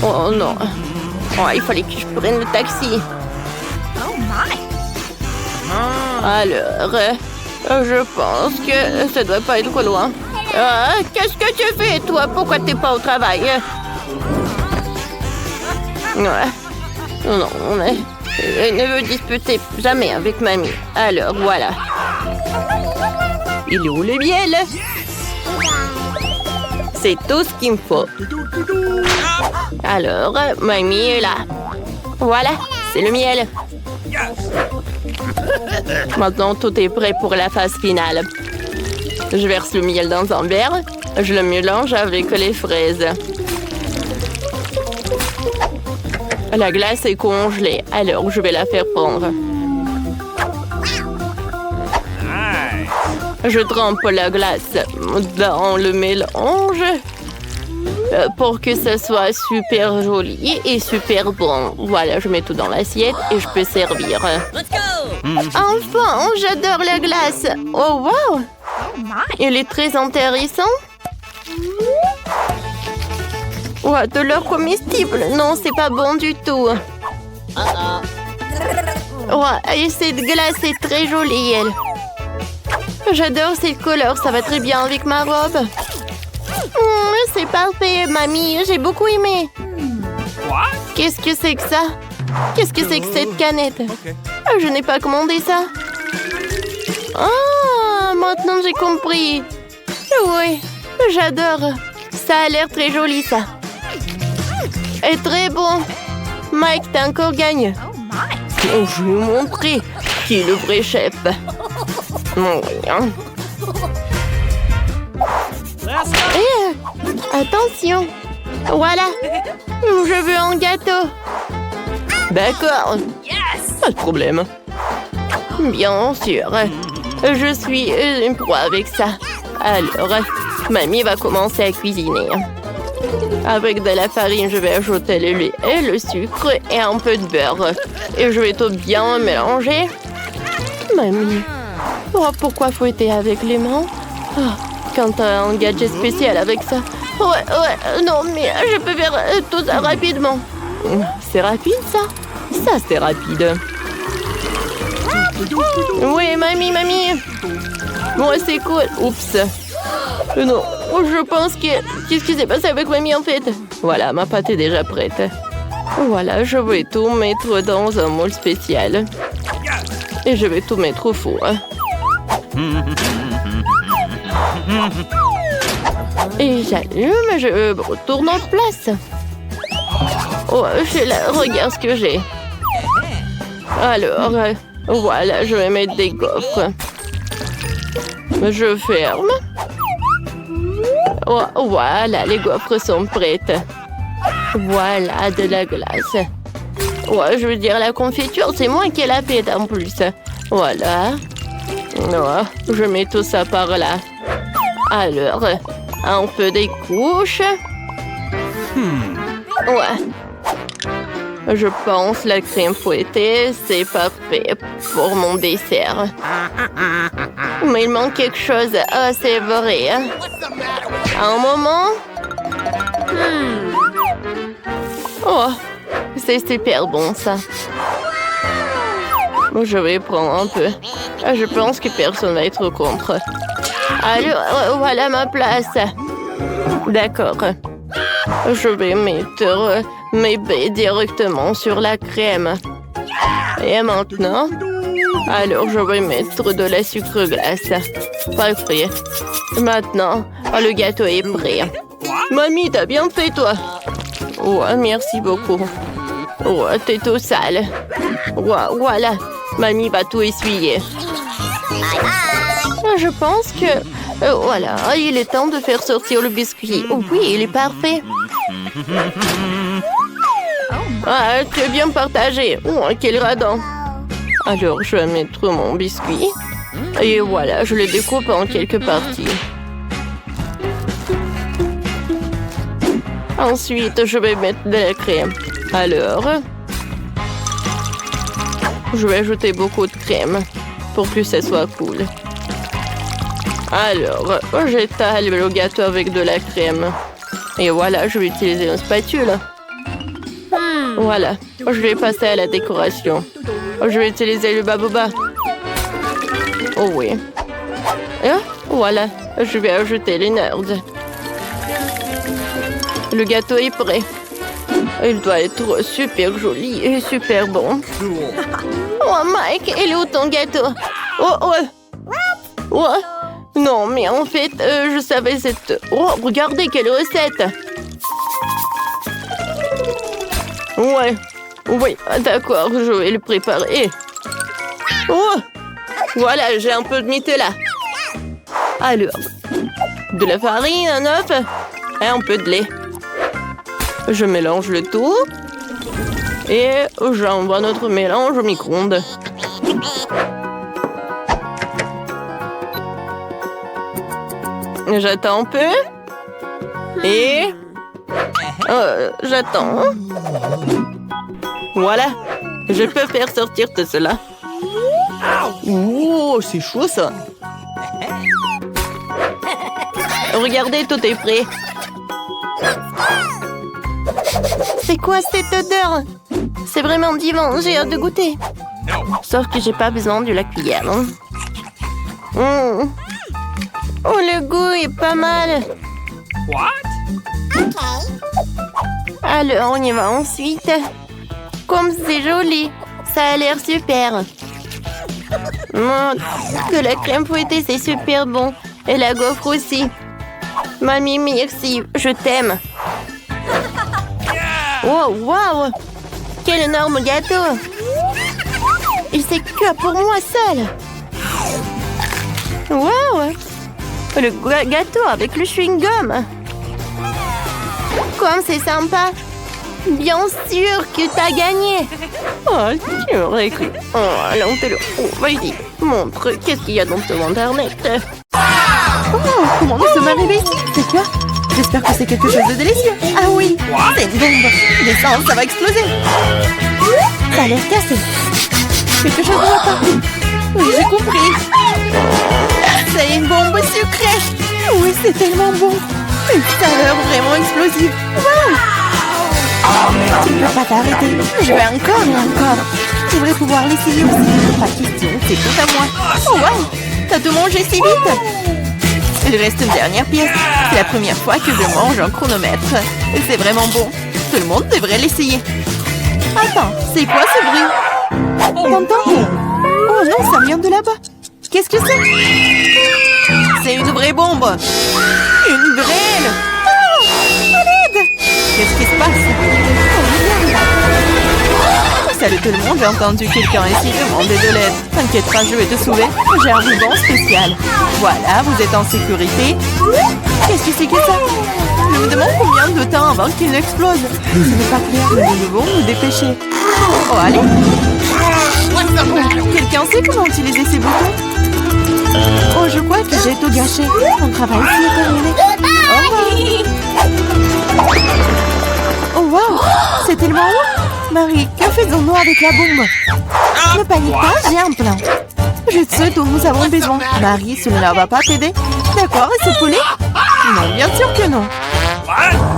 Non. Il fallait que je prenne le taxi. Alors, je pense que ça doit pas être loin. Qu'est-ce que tu fais, toi? Pourquoi t'es pas au travail? Ouais. Non, mais je ne veux disputer jamais avec mamie. Alors, voilà. Il est où le miel? C'est tout ce qu'il me faut. Alors, mamie est là. Voilà, c'est le miel. Maintenant, tout est prêt pour la phase finale. Je verse le miel dans un verre. Je le mélange avec les fraises. La glace est congelée, alors je vais la faire fondre. Je trempe la glace dans le mélange pour que ce soit super joli et super bon. Voilà, je mets tout dans l'assiette et je peux servir. Enfin, j'adore la glace. Oh, wow! Il est très intéressant. Ouais, de l'or comestible. Non, c'est pas bon du tout. Ouais, et cette glace est très jolie, elle. J'adore cette couleur, ça va très bien avec ma robe. C'est parfait, mamie, j'ai beaucoup aimé. Qu'est-ce que c'est que ça? Qu'est-ce que c'est que cette canette? Je n'ai pas commandé ça. Ah, maintenant j'ai compris. Oui, j'adore. Ça a l'air très joli, ça. Et très bon. Mike, t'as encore gagné. Oh, je vais vous montrer qui est le vrai chef. Attention. Voilà. Je veux un gâteau. D'accord. Pas de problème. Bien sûr. Je suis une proie avec ça. Alors, mamie va commencer à cuisiner. Avec de la farine, je vais ajouter le lait et le sucre et un peu de beurre. Et je vais tout bien mélanger. Mamie, oh, pourquoi fouetter avec les mains? Oh, quand t'as un gadget spécial avec ça. Ouais, non, mais je peux faire tout ça rapidement. C'est rapide, ça? Ça, c'est rapide. Oui, mamie. Bon, c'est cool. Oups. Non, je pense que... Qu'est-ce qui s'est passé avec mamie, en fait? Voilà, ma pâte est déjà prête. Voilà, je vais tout mettre dans un moule spécial. Et je vais tout mettre au four. Et j'allume, je retourne en place. Oh, regarde ce que j'ai. Alors, voilà, je vais mettre des gaufres. Je ferme. Oh, voilà, les gaufres sont prêtes. Voilà, de la glace. Ouais, je veux dire, la confiture, c'est moi qui la fait en plus. Voilà. Oh, je mets tout ça par là. Alors, un peu des couches. Ouais. Je pense la crème fouettée, c'est parfait pour mon dessert. Mais il manque quelque chose. Ah, c'est vrai. Un moment. Oh, c'est super bon, ça. Je vais prendre un peu. Je pense que personne va être contre. Alors, voilà ma place. D'accord. Je vais mettre mes baies directement sur la crème. Et maintenant, alors je vais mettre de la sucre glace. Parfait. Maintenant, le gâteau est prêt. Mamie, t'as bien fait, toi. Ouais, merci beaucoup. Ouais, t'es tout sale. Ouais, voilà. Mamie va tout essuyer. Je pense que... voilà, il est temps de faire sortir le biscuit. Oh, oui, il est parfait. Ah, très bien partagé. Oh, quel radin. Alors, je vais mettre mon biscuit. Et voilà, je le découpe en quelques parties. Ensuite, je vais mettre de la crème. Alors, je vais ajouter beaucoup de crème pour que ça soit cool. Alors, j'étale le gâteau avec de la crème. Et voilà, je vais utiliser une spatule. Voilà, je vais passer à la décoration. Je vais utiliser le baboba. Oh oui. Ah, voilà, je vais ajouter les nerds. Le gâteau est prêt. Il doit être super joli et super bon. Oh Mike, il est où ton gâteau? Oh. Non, mais en fait, je savais cette... Oh, regardez quelle recette! Ouais, oui, d'accord, je vais le préparer. Oh, voilà, j'ai un peu de Nutella. Alors, de la farine, un œuf et un peu de lait. Je mélange le tout et j'envoie notre mélange au micro-ondes. J'attends un peu et j'attends. Voilà, je peux faire sortir tout cela. Oh, c'est chaud ça. Regardez, tout est prêt. C'est quoi cette odeur? C'est vraiment divin, j'ai hâte de goûter. Sauf que j'ai pas besoin de la cuillère. Oh, le goût est pas mal. What? Alors, on y va ensuite. Comme c'est joli, ça a l'air super. Que la crème fouettée, c'est super bon. Et la gaufre aussi. Mamie, merci, je t'aime. Oh, wow! Quel énorme gâteau! Il s'est que pour moi seul. Wow! Le gâteau avec le chewing-gum. Comme c'est sympa. Bien sûr que t'as gagné. Oh, tu aurais cru. Oh, alors on te le... Oh, vas-y, montre. Qu'est-ce qu'il y a dans ton internet? Oh, comment nous sommes arrivés ici? C'est quoi? J'espère que c'est quelque chose de délicieux. Ah oui, c'est une bombe. Descends, ça va exploser. Ça a l'air cassé. Quelque chose ne va pas. Oui, j'ai compris. C'est une bombe sucrée. Oui, c'est tellement bon. Une saveur vraiment explosive. Wow! Tu ne peux pas t'arrêter. Je vais encore et encore. Je devrais pouvoir l'essayer aussi. Pas question, c'est tout à moi. Oh wow! T'as tout mangé si vite. Il reste une dernière pièce. C'est la première fois que je mange un chronomètre. C'est vraiment bon. Tout le monde devrait l'essayer. Attends, c'est quoi ce bruit? T'entends? Oh non, ça vient de là-bas. Qu'est-ce que c'est? C'est une vraie bombe. Une vraie. Oh, à l'aide! Qu'est-ce qui se passe? Oh, regarde. Salut tout le monde, j'ai entendu quelqu'un ici demander de l'aide. T'inquiète pas, je vais te sauver. J'ai un ruban spécial. Voilà, vous êtes en sécurité. Qu'est-ce que c'est que ça? Je me demande combien de temps avant qu'il n'explose. Ce n'est pas clair, nous devons nous dépêcher. Oh, allez. Oh, quelqu'un sait comment utiliser ces boutons? Oh, je crois que j'ai tout gâché. Mon travail ici est terminé. Au revoir. Oh, wow, c'est tellement haut. Marie, que faisons-nous avec la bombe? Ne panique pas, j'ai un plan. Je sais dont nous avons besoin. Marie, cela ne va pas t'aider? D'accord, et ce poulet? Non, bien sûr que non.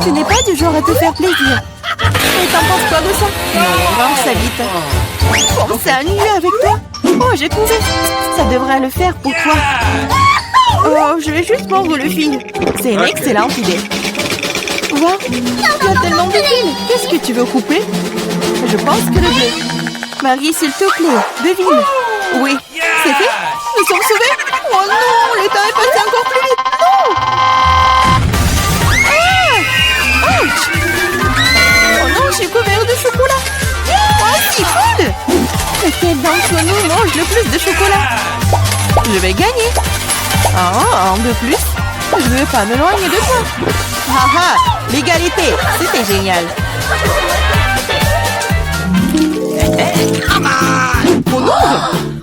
Tu n'es pas du genre à te faire plaisir. Et t'en penses quoi de ça? Non, range ça vite. Pense à annuler avec toi. Oh, j'ai trouvé. Ça devrait le faire pour toi. Oh, je vais juste mordre le fil. C'est une excellente idée. Wow, il y a tellement de fils. Qu'est-ce que tu veux couper? Je pense que le bleu. Marie, s'il te plaît, devine. Oui, c'est fait. Nous sommes sauvés. Oh non, le temps est passé encore plus vite. Non. Ah! Ouch! Oh non, j'ai couvert de chocolat. Oh, c'est cool. Lequel d'entre nous mange le plus de chocolat? Je vais gagner. Ah, un de plus. Je ne veux pas m'éloigner de toi. Haha, l'égalité, c'était génial. Oh non!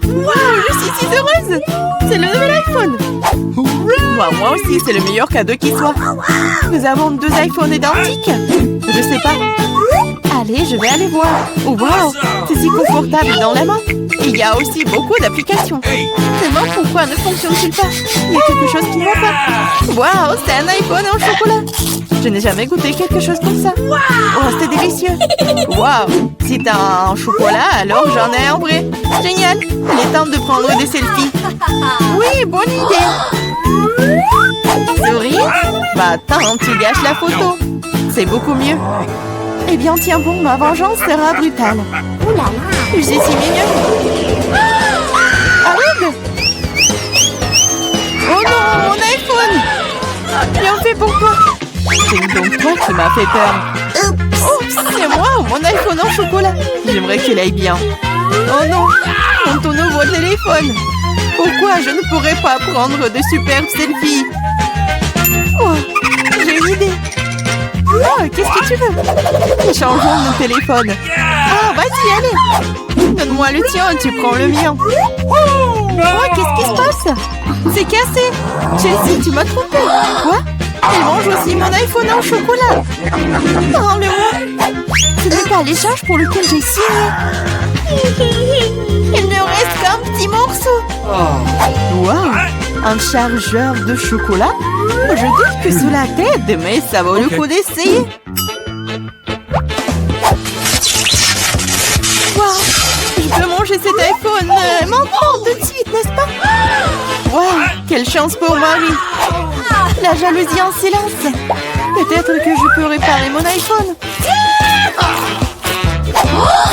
Wow, je suis si heureuse! C'est le nouvel iPhone! Moi aussi, c'est le meilleur cadeau qui soit. Nous avons 2 iPhones identiques. Je sais pas. Allez, je vais aller voir. Wow, c'est si confortable dans la main. Et il y a aussi beaucoup d'applications. Seulement, pourquoi ne fonctionne-t-il pas? Il y a quelque chose qui ne va pas. Wow, c'est un iPhone en chocolat. Je n'ai jamais goûté quelque chose comme ça. Oh, c'est délicieux. Wow, si t'as un chocolat, alors j'en ai un vrai. Génial. Il est temps de prendre des selfies. Oui, bonne idée. Souris? Bah attends, tu gâches la photo. C'est beaucoup mieux. Eh bien, tiens bon, ma vengeance sera brutale. Ouh là là. C'est si mignon. Arrête! Oh non, mon iPhone! Bien fait pour toi. C'est donc toi qui m'as fait peur. Oups, c'est moi, mon iPhone en chocolat. J'aimerais qu'il aille bien. Oh non, ton nouveau téléphone. Pourquoi je ne pourrais pas prendre de superbes selfies? Oh, j'ai une idée. Oh, qu'est-ce que tu veux? Changeons nos téléphones. Ah, vas-y, allez. Donne-moi le tien, tu prends le mien. Oh, qu'est-ce qui se passe? C'est cassé. Chelsea, tu m'as trompé. Quoi? Elle mange aussi mon iPhone en chocolat. Oh, le moi. Ce n'est pas l'échange pour lequel j'ai signé. Il ne reste qu'un petit morceau. Wow, un chargeur de chocolat? Je doute que cela t'aide, mais ça vaut le coup d'essayer. Wow, je peux manger cet iPhone maintenant tout de suite, n'est-ce pas? Wow, quelle chance pour Marie. La jalousie en silence. Peut-être que je peux réparer mon iPhone.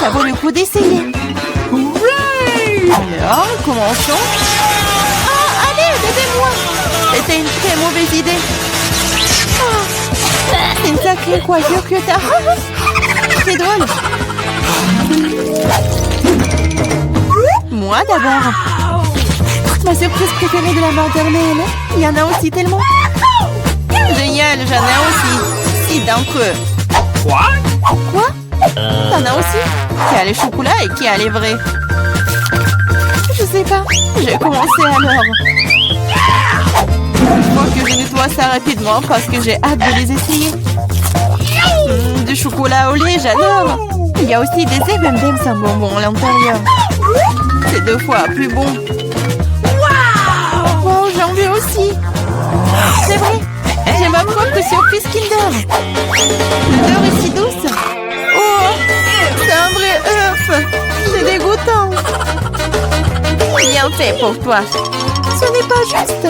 Ça vaut le coup d'essayer. Alors, commençons. Ah, allez, aidez-moi. C'était une très mauvaise idée. Oh, c'est une sacrée coiffure que t'as. C'est drôle. Moi d'abord. Ma surprise préférée de la maternelle. Il y en a aussi tellement. Génial, j'en ai aussi. 6 d'entre eux. Quoi? T'en as aussi? Qui a les chocolats et qui a les vrais? Je sais pas. J'ai commencé alors. Il faut que je nettoie ça rapidement parce que j'ai hâte de les essayer. Du chocolat au lait, j'adore. Il y a aussi des M&M's sans bonbons à l'intérieur. C'est 2 fois plus bon. Wow, j'en veux aussi. C'est vrai, j'ai ma propre surprise Kinder. L'odeur est si douce. Oh, c'est un vrai œuf. C'est dégoûtant. Bien fait pour toi. Ce n'est pas juste.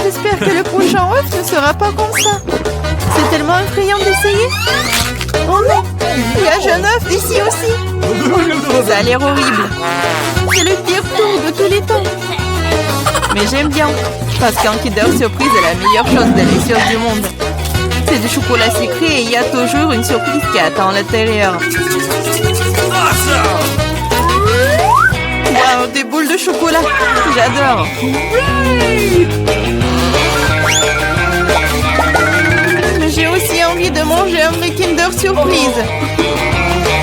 J'espère que le prochain œuf ne sera pas comme ça. C'est tellement effrayant d'essayer. Oh non, il y a jeune œuf ici aussi. Ça a l'air horrible. C'est le pire tour de tous les temps. Mais j'aime bien, parce qu'un Kinder Surprise est la meilleure chose délicieuse du monde. C'est du chocolat sucré et il y a toujours une surprise qui attend à l'intérieur. Wow, des boules de chocolat. J'adore. Mais j'ai aussi envie de manger un vrai Kinder Surprise.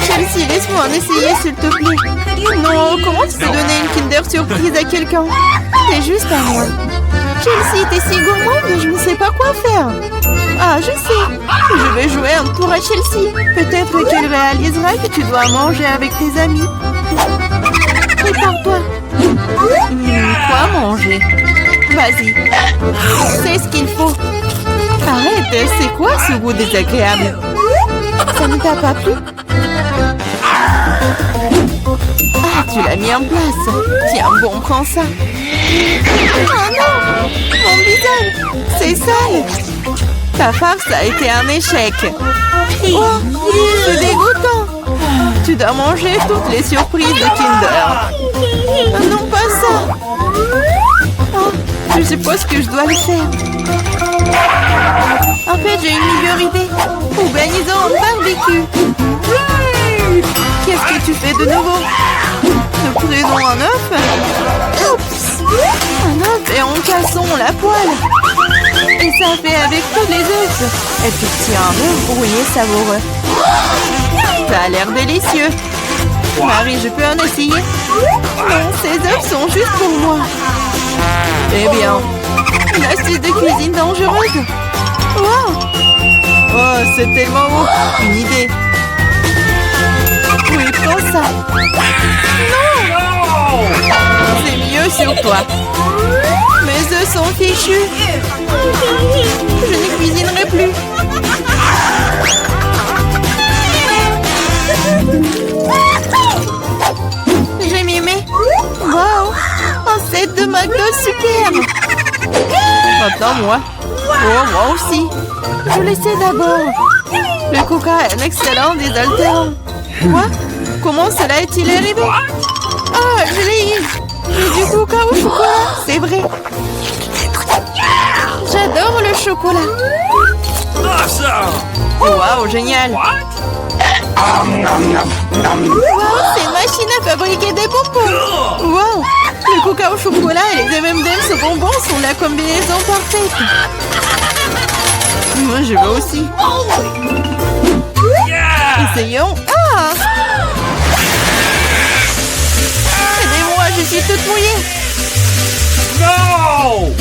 Chelsea, laisse-moi en essayer, s'il te plaît. Non, comment tu peux donner une Kinder Surprise à quelqu'un? C'est juste à moi. Chelsea, t'es si gourmande, je ne sais pas quoi faire. Ah, je sais. Je vais jouer un tour à Chelsea. Peut-être qu'elle réalisera que tu dois manger avec tes amis. Prépare-toi. Quoi manger? Vas-y. C'est ce qu'il faut. Arrête, c'est quoi ce goût désagréable? Ça ne t'a pas plu? Ah, tu l'as mis en place. Tiens, bon, prends ça. Oh non! Mon visage! C'est sale! Ta farce a été un échec. Oh, c'est dégoûtant! Tu dois manger toutes les surprises de Kinder. Non, pas ça! Oh, je suppose que je dois le faire. En fait, j'ai une meilleure idée. Organisons un barbecue. Qu'est-ce que tu fais de nouveau? Nous prenons un œuf. Oups! Un œuf et en cassons la poêle. Et ça fait avec tous les œufs. Et puis tiens, un œuf brouillé savoureux. Ça a l'air délicieux. Marie, je peux en essayer? Non, ces œufs sont juste pour moi. Eh bien, une astuce de cuisine dangereuse. Wow! Oh, c'est tellement beau. Une idée. Sans ça. C'est mieux sur toi. Mes œufs sont fichus. Je ne cuisinerai plus. J'ai mimé. Wow, un set de McDo super. Maintenant moi. Oh, moi aussi. Je l'essaie d'abord. Le coca est un excellent désaltérant. Quoi? Comment cela est-il arrivé? Ah, je l'ai eu. Et du coca au chocolat, c'est vrai. J'adore le chocolat. Awesome! Waouh, génial. Waouh, c'est une machine à fabriquer des bonbons. Waouh, le coca au chocolat et les M&M's aux bonbons sont la combinaison parfaite. Moi, je veux aussi. Yeah! Essayons. Ah! Aidez-moi, je suis toute mouillée. No!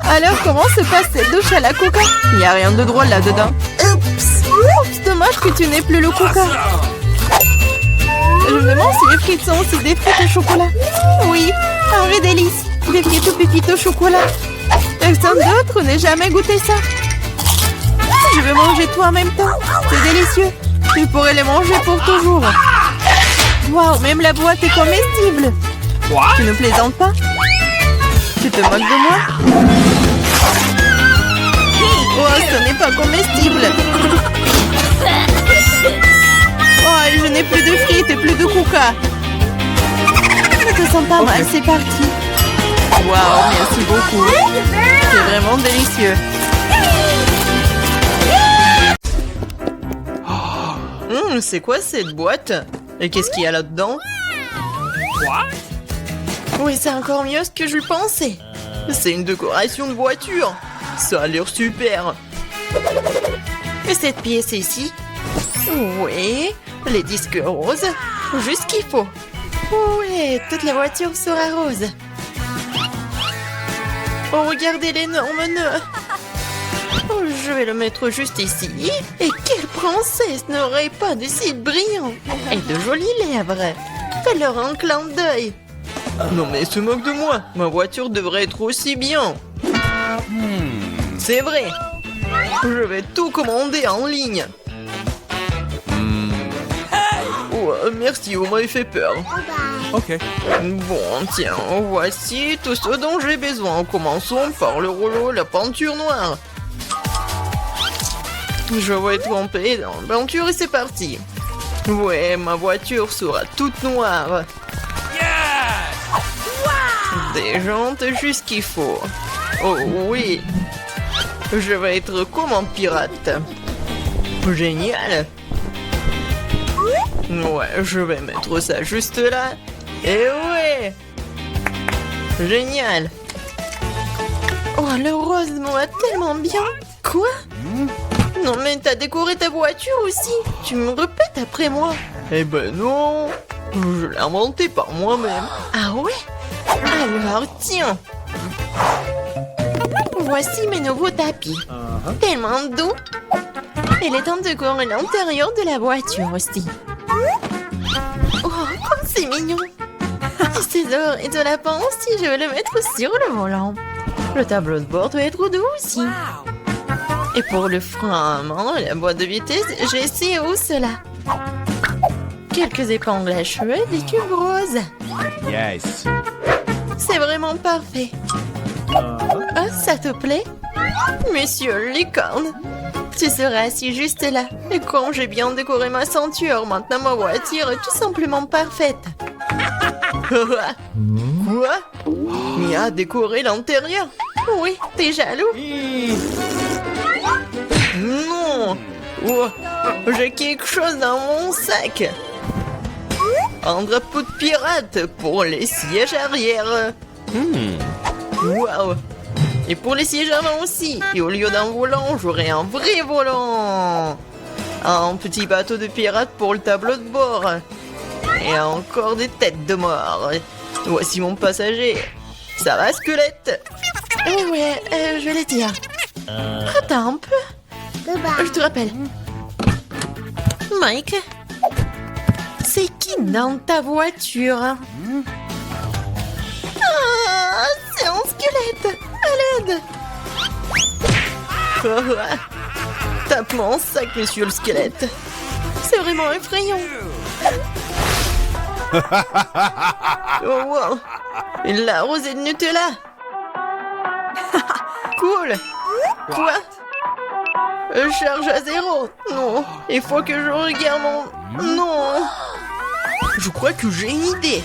Alors, comment se passe cette douche à la coca? Il n'y a rien de drôle là-dedans. Oups! Oups, dommage que tu n'aies plus le coca. Awesome! Je me demande si les frites sont aussi des frites au chocolat. Oui, un vrai délice. Des frites aux pépites au chocolat. Personne d'autre n'ait jamais goûté ça. Je veux manger tout en même temps. C'est délicieux. Tu pourrais les manger pour toujours. Waouh, même la boîte est comestible. What? Tu ne plaisantes pas? Tu te moques de moi? Oh, ce n'est pas comestible. Oh, je n'ai plus de frites et plus de coca. Je te sens pas mal, c'est parti. Waouh, merci beaucoup. C'est vraiment délicieux. C'est quoi cette boîte? Et qu'est-ce qu'il y a là-dedans? What? Oui, c'est encore mieux ce que je pensais. C'est une décoration de voiture. Ça a l'air super. Et cette pièce ici? Oui, les disques roses. Juste ce qu'il faut. Oui, toute la voiture sera rose. Oh, regardez l'énorme nœud. Oh, je vais le mettre juste ici. Et quelle princesse n'aurait pas de cils brillants et de jolies lèvres? Fais-leur un clin d'œil. Non mais se moque de moi. Ma voiture devrait être aussi bien. C'est vrai. Je vais tout commander en ligne. Oh, merci, vous m'avez fait peur. Okay. Bon, tiens, voici tout ce dont j'ai besoin. Commençons par le rouleau, la peinture noire. Je vais tremper dans la peinture et c'est parti. Ouais, ma voiture sera toute noire. Yes! Des jantes juste ce qu'il faut. Oh oui. Je vais être comme un pirate. Génial. Ouais, je vais mettre ça juste là. Et ouais. Génial. Oh, le rose me va tellement bien. Quoi? Non mais t'as décoré ta voiture aussi. Tu me répètes après moi. Eh ben non. Je l'ai inventé par moi-même. Ah ouais? Alors tiens. Voici mes nouveaux tapis. Tellement doux. Et les temps de décorer l'intérieur de la voiture aussi. Oh, comme c'est mignon. Et c'est d'or et de lapin aussi, je vais le mettre sur le volant. Le tableau de bord doit être doux aussi. Et pour le frein à main et la boîte de vitesse, j'ai ces hausses-là. Quelques épingles à cheveux et des tubes roses. Yes. C'est vraiment parfait. Ah, ça te plaît? Monsieur Licorne, tu seras assis juste là. Et quand j'ai bien décoré ma ceinture, maintenant ma voiture est tout simplement parfaite. Quoi? Mia a décoré l'intérieur? Oui, t'es jaloux? Non! Oh, j'ai quelque chose dans mon sac. Un drapeau de pirate pour les sièges arrière. Waouh! Et pour les sièges avant aussi. Et au lieu d'un volant, j'aurai un vrai volant. Un petit bateau de pirate pour le tableau de bord. Et encore des têtes de mort. Voici mon passager. Ça va, squelette? Ouais, je vais les dire. Attends un peu. Je te rappelle. Mike, C'est qui dans ta voiture? Ah, c'est un squelette! À l'aide! Tape mon sac, monsieur le squelette! C'est vraiment effrayant! Oh wow! La rosée de Nutella! Cool! Quoi? Charge à 0! Non! Il faut que je regarde mon... Non! Je crois que j'ai une idée!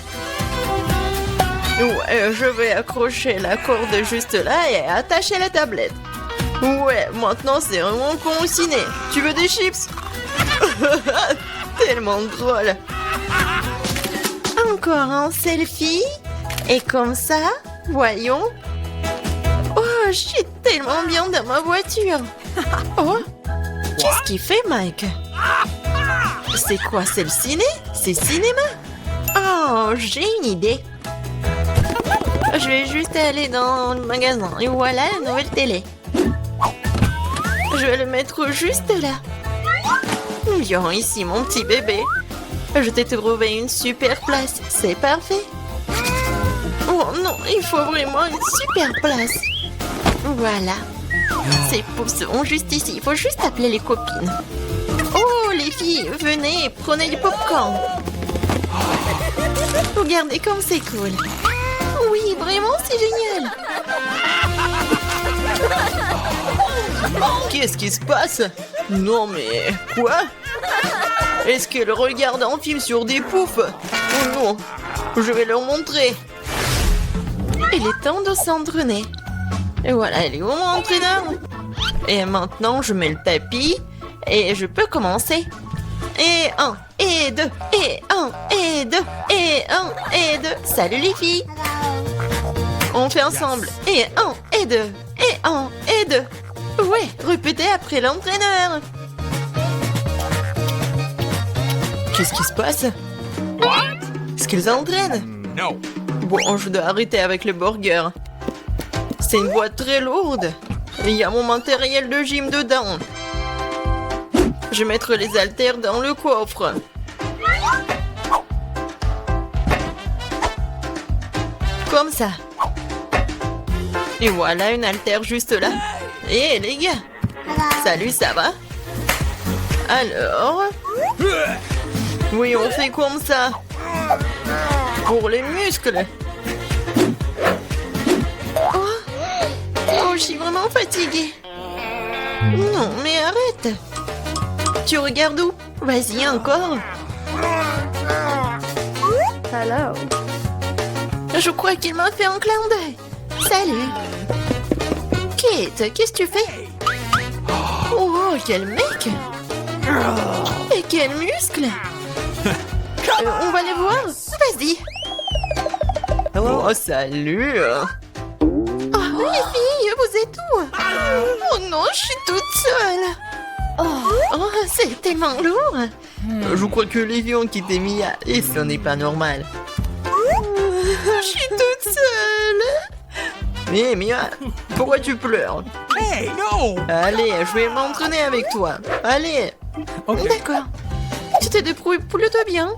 Ouais, je vais accrocher la corde juste là et attacher la tablette. Ouais, maintenant c'est vraiment con au ciné. Tu veux des chips? Tellement drôle. Encore un selfie. Et comme ça, voyons. Oh, je suis tellement bien dans ma voiture. Oh, qu'est-ce qu'il fait, Mike? C'est quoi, c'est le ciné? C'est cinéma? Oh, j'ai une idée. Je vais juste aller dans le magasin. Et voilà la nouvelle télé. Je vais le mettre juste là. Viens ici, mon petit bébé. Je t'ai trouvé une super place. C'est parfait. Oh non, il faut vraiment une super place. Voilà. Ces poufs sont juste ici. Il faut juste appeler les copines. Oh, les filles, venez, prenez du popcorn. Regardez comme c'est cool. Oui, vraiment, c'est génial. Qu'est-ce qui se passe? Non, mais... Quoi? Est-ce qu'elle regarde un film sur des poufs? Oh non, je vais leur montrer. Il est temps de s'entraîner. Et voilà, elle est où mon entraîneur? Et maintenant, je mets le tapis et je peux commencer. Et 1, et 2, et 1, et 2, et 1, et 2. Salut les filles! On fait ensemble. Et 1, et 2, et 1, et 2. Ouais, répétez après l'entraîneur. Qu'est-ce qui se passe? Est-ce qu'ils entraînent? No. Bon, je dois arrêter avec le burger. C'est une boîte très lourde. Il y a mon matériel de gym dedans. Je vais mettre les haltères dans le coffre. Comme ça. Et voilà une haltère juste là. Et les gars. Salut, ça va? Alors? Oui, on fait comme ça. Pour les muscles. Oh, je suis vraiment fatiguée. Non, mais arrête. Tu regardes où? Vas-y, encore. Hello. Je crois qu'il m'a fait un clin d'œil. Salut. Kate, qu'est-ce que tu fais? Oh, quel mec. Et quel muscle. On va les voir. Vas-y. Oh, salut. Oh, les filles, vous êtes où? Oh non, je suis toute seule. Oh, c'est tellement lourd. Je crois que les filles ont quitté Mia et ce n'est pas normal. Je suis toute seule. Mais Mia, pourquoi tu pleures? Hey, no. Allez, je vais m'entraîner avec toi. Allez. Okay. D'accord. Tu te débrouilles plutôt bien.